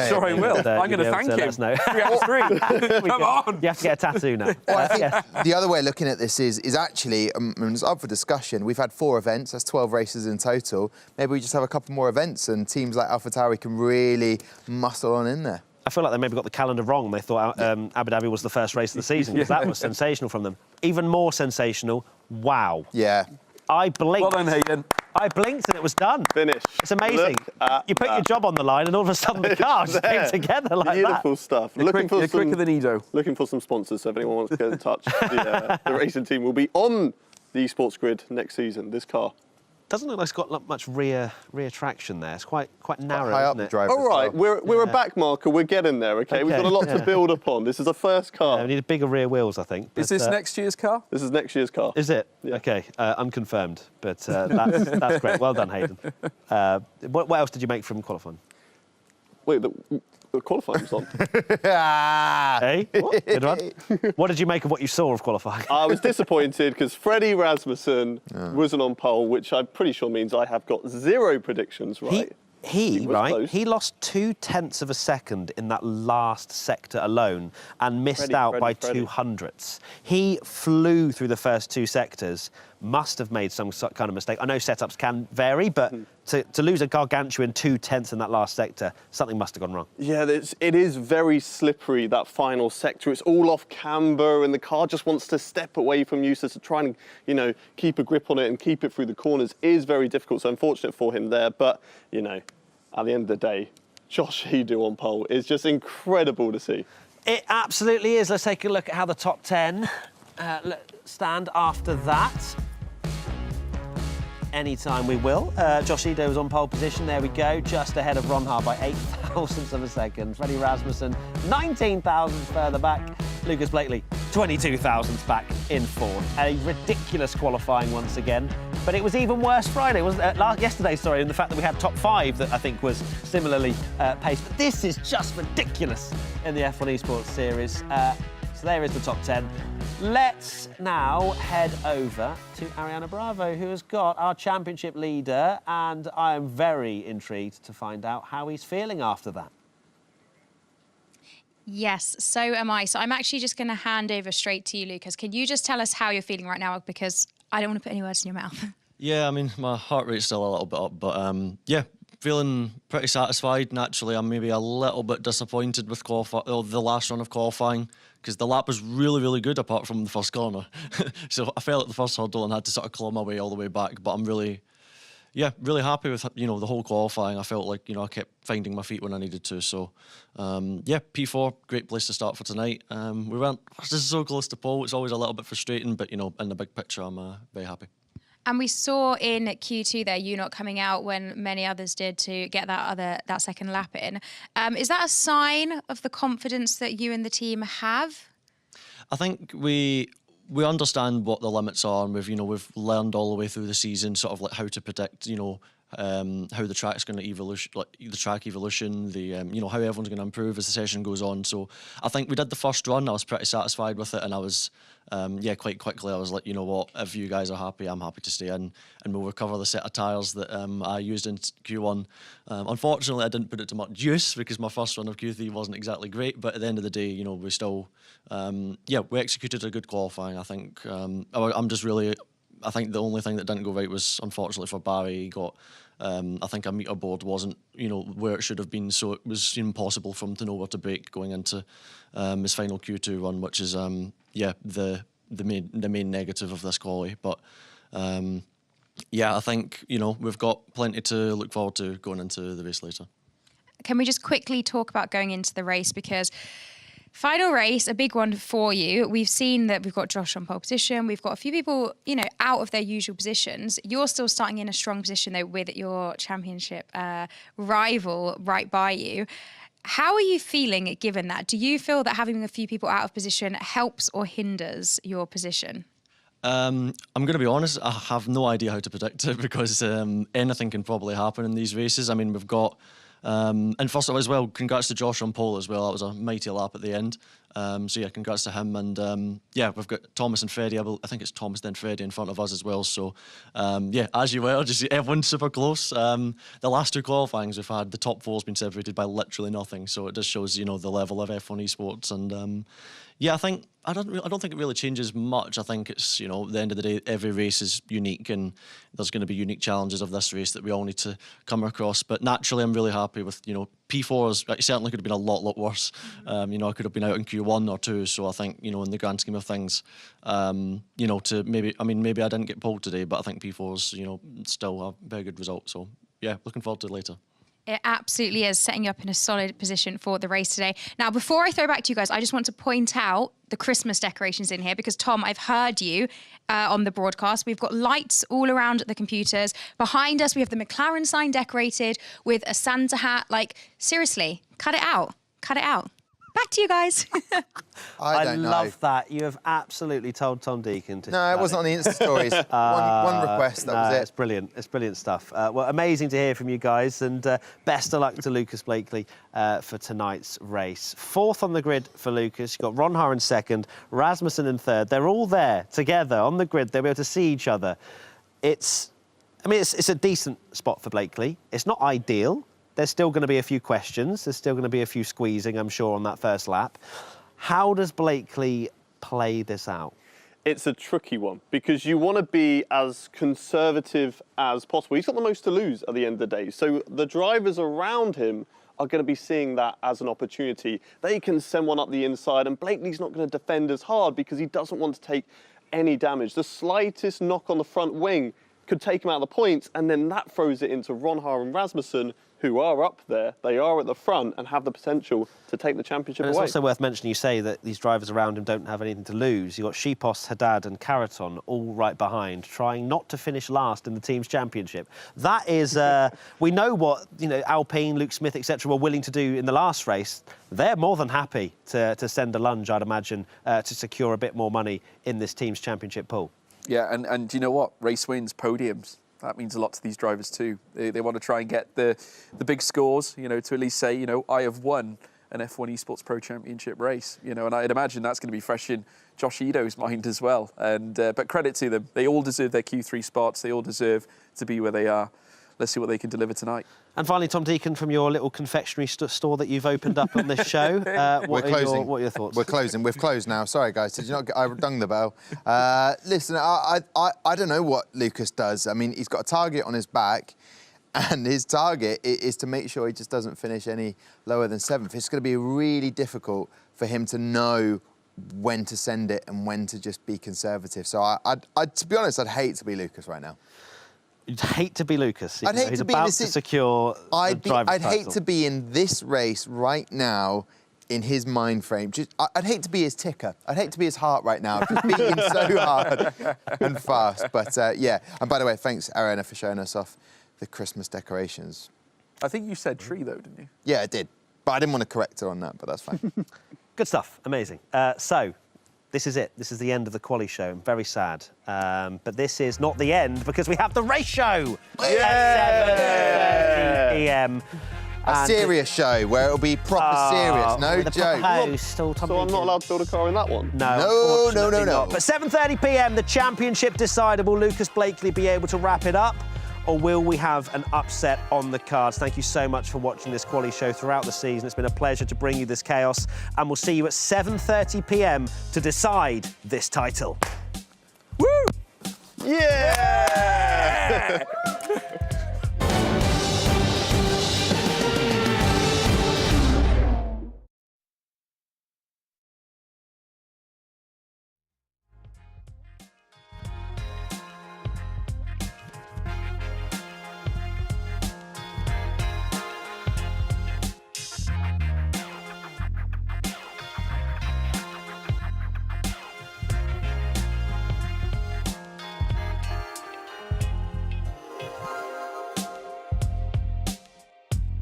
sure I will. I'm going to thank him. 3 out of 3. Come on. You have to get a tattoo now. Well, I think the other way of looking at this is actually, it's up for discussion. We've had 4 events, that's 12 races in total. Maybe we just have a couple more events and teams like AlphaTauri can really muscle on in there. I feel like they maybe got the calendar wrong. They thought Abu Dhabi was the first race of the season, because that was sensational from them. Even more sensational, wow. Yeah. I blinked. Well done, Hayden. I blinked and it was done. Finish. It's amazing. You put your job on the line and all of a sudden the car just came together like Beautiful stuff. Quicker than Ido. Looking for some sponsors, so if anyone wants to get in touch, the racing team will be on the esports grid next season, this car. Doesn't look like it's got much rear traction there. It's quite narrow, high isn't up the it? drive. All right, we're a back marker. We're getting there, OK? We've got a lot to build upon. This is a first car. Yeah, we need bigger rear wheels, I think. Is this next year's car? This is next year's car. Is it? Yeah. OK, unconfirmed. But that's great. Well done, Hayden. What else did you make from qualifying? Wait, the qualifying was on. Hey, good one. What did you make of what you saw of qualifying? I was disappointed because Freddie Rasmussen wasn't on pole, which I'm pretty sure means I have got 0 predictions right. He close. he lost 0.2 of a second in that last sector alone and missed out by 200ths. He flew through the first 2 sectors, must have made some kind of mistake. I know setups can vary, but to lose a gargantuan 0.2 in that last sector, something must have gone wrong. Yeah, it is very slippery, that final sector. It's all off camber and the car just wants to step away from you, so to try and, you know, keep a grip on it and keep it through the corners is very difficult. So unfortunate for him there, but, you know, at the end of the day, Josh Ido on pole is just incredible to see. It absolutely is. Let's take a look at how the top 10 stand after that. Anytime we will. Josh Ido was on pole position. There we go, just ahead of Ron Haar by 0.08 of a second. Freddie Rasmussen, 19 thousandths further back. Lucas Blakely, 22 thousandths back in 4th. A ridiculous qualifying once again. But it was even worse Friday, wasn't it? Yesterday, sorry, in the fact that we had top 5 that I think was similarly paced. But this is just ridiculous in the F1 Esports Series. So there is the top 10. Let's now head over to Ariana Bravo, who has got our championship leader, and I am very intrigued to find out how he's feeling after that. Yes, so am I. So I'm actually just going to hand over straight to you, Lucas. Can you just tell us how you're feeling right now? Because I don't want to put any words in your mouth. Yeah, I mean, my heart rate's still a little bit up, but yeah, feeling pretty satisfied. Naturally, I'm maybe a little bit disappointed with the last run of qualifying, because the lap was really, really good apart from the first corner. So I fell at the first hurdle and had to sort of claw my way all the way back. But I'm really happy with, you know, the whole qualifying. I felt like, you know, I kept finding my feet when I needed to. So, yeah, P4, great place to start for tonight. We weren't just so close to pole. It's always a little bit frustrating, but, you know, in the big picture, I'm very happy. And we saw in Q2 there, you not coming out when many others did to get that second lap in. Is that a sign of the confidence that you and the team have? I think we understand what the limits are, and we've learned all the way through the season sort of like how to predict, you know, how the track's going to evolution, like the track evolution, you know, how everyone's going to improve as the session goes on. So I think we did the first run. I was pretty satisfied with it, and I was, quite quickly I was like, you know what, if you guys are happy, I'm happy to stay in, and we'll recover the set of tyres that I used in Q1. Unfortunately, I didn't put it to much use because my first run of Q3 wasn't exactly great, but at the end of the day, you know, we still, we executed a good qualifying. I think I think the only thing that didn't go right was, unfortunately for Barry, he got, I think a meter board wasn't, you know, where it should have been, so it was impossible for him to know where to brake going into his final Q2 run, which is, the main negative of this quali. But I think, you know, we've got plenty to look forward to going into the race later. Can we just quickly talk about going into the race, because final race, a big one for you. We've seen that we've got Josh on pole position. We've got a few people, you know, out of their usual positions. You're still starting in a strong position, though, with your championship rival right by you. How are you feeling given that? Do you feel that having a few people out of position helps or hinders your position? I'm going to be honest, I have no idea how to predict it, because anything can probably happen in these races. I mean, we've got... and first of all, as well, congrats to Josh on pole as well. That was a mighty lap at the end. Congrats to him. And we've got Thomas and Freddie. I think it's Thomas then Freddie in front of us as well. So as you were, just everyone's super close. The last two qualifyings we've had, the top four's been separated by literally nothing. So it just shows, you know, the level of F1 esports. And I don't think it really changes much. I think it's, you know, at the end of the day, every race is unique, and there's going to be unique challenges of this race that we all need to come across. But naturally, I'm really happy with, you know, P4 it certainly could have been a lot worse. You know, I could have been out in Q1 or 2. So I think, you know, in the grand scheme of things, you know, maybe I didn't get pulled today, but I think P4's, you know, still a very good result. So yeah, looking forward to it later. It absolutely is, setting you up in a solid position for the race today. Now, before I throw back to you guys, I just want to point out the Christmas decorations in here, because, Tom, I've heard you on the broadcast. We've got lights all around the computers. Behind us, we have the McLaren sign decorated with a Santa hat. Like, seriously, cut it out. Cut it out. Back to you guys. I don't know. love that. You have absolutely told Tom Deacon to... No, it wasn't on the Insta stories. one request, that was it. It's brilliant. It's brilliant stuff. Well, amazing to hear from you guys, and best of luck to Lucas Blakely for tonight's race. Fourth on the grid for Lucas. You've got Ron Haar in second, Rasmussen in third. They're all there together on the grid. They'll be able to see each other. It's a decent spot for Blakely. It's not ideal. There's still going to be a few questions. There's still going to be a few squeezing, I'm sure, on that first lap. How does Blakely play this out? It's a tricky one, because you want to be as conservative as possible. He's got the most to lose at the end of the day. So the drivers around him are going to be seeing that as an opportunity. They can send one up the inside, and Blakely's not going to defend as hard because he doesn't want to take any damage. The slightest knock on the front wing could take him out of the points, and then that throws it into Ron Haar and Rasmussen, who are up there. They are at the front and have the potential to take the championship away. It's also worth mentioning, you say that these drivers around him don't have anything to lose. You've got Shipos, Haddad and Caraton all right behind, trying not to finish last in the team's championship. That is, we know what, you know, Alpine, Luke Smith, etc. were willing to do in the last race. They're more than happy to send a lunge, I'd imagine, to secure a bit more money in this team's championship pool. Yeah, and you know what? Race wins, podiums. That means a lot to these drivers too. They want to try and get the big scores, you know, to at least say, you know, I have won an F1 Esports Pro Championship race, you know, and I'd imagine that's going to be fresh in Josh Ido's mind as well. And but credit to them. They all deserve their Q3 spots. They all deserve to be where they are. Let's see what they can deliver tonight. And finally, Tom Deacon, from your little confectionery store that you've opened up on this show, what are your thoughts? We're closing. We've closed now. Sorry, guys. Did you not get... I rung the bell. Listen, I don't know what Lucas does. I mean, he's got a target on his back, and his target is to make sure he just doesn't finish any lower than 7th. It's going to be really difficult for him to know when to send it and when to just be conservative. So to be honest, I'd hate to be Lucas right now. You'd hate to be Lucas. I'd hate he's to be about this to secure the driver's I'd hate title. to be in this race right now in his mind frame. I'd hate to be his ticker. I'd hate to be his heart right now, just beating so hard and fast. But yeah, and by the way, thanks, Ariana, for showing us off the Christmas decorations. I think you said tree, though, didn't you? Yeah, I did. But I didn't want to correct her on that, but that's fine. Good stuff. Amazing. So, this is it. This is the end of the quali show. I'm very sad. But this is not the end because we have the race show at 7:30 p.m. A serious show where it'll be proper serious, no joke. So I'm not allowed to build a car in that one? No. Not. But 7:30 p.m, the championship decided. Will Lucas Blakeley be able to wrap it up? Or will we have an upset on the cards? Thank you so much for watching this quali show throughout the season. It's been a pleasure to bring you this chaos. And we'll see you at 7:30 p.m. to decide this title. Woo! Yeah!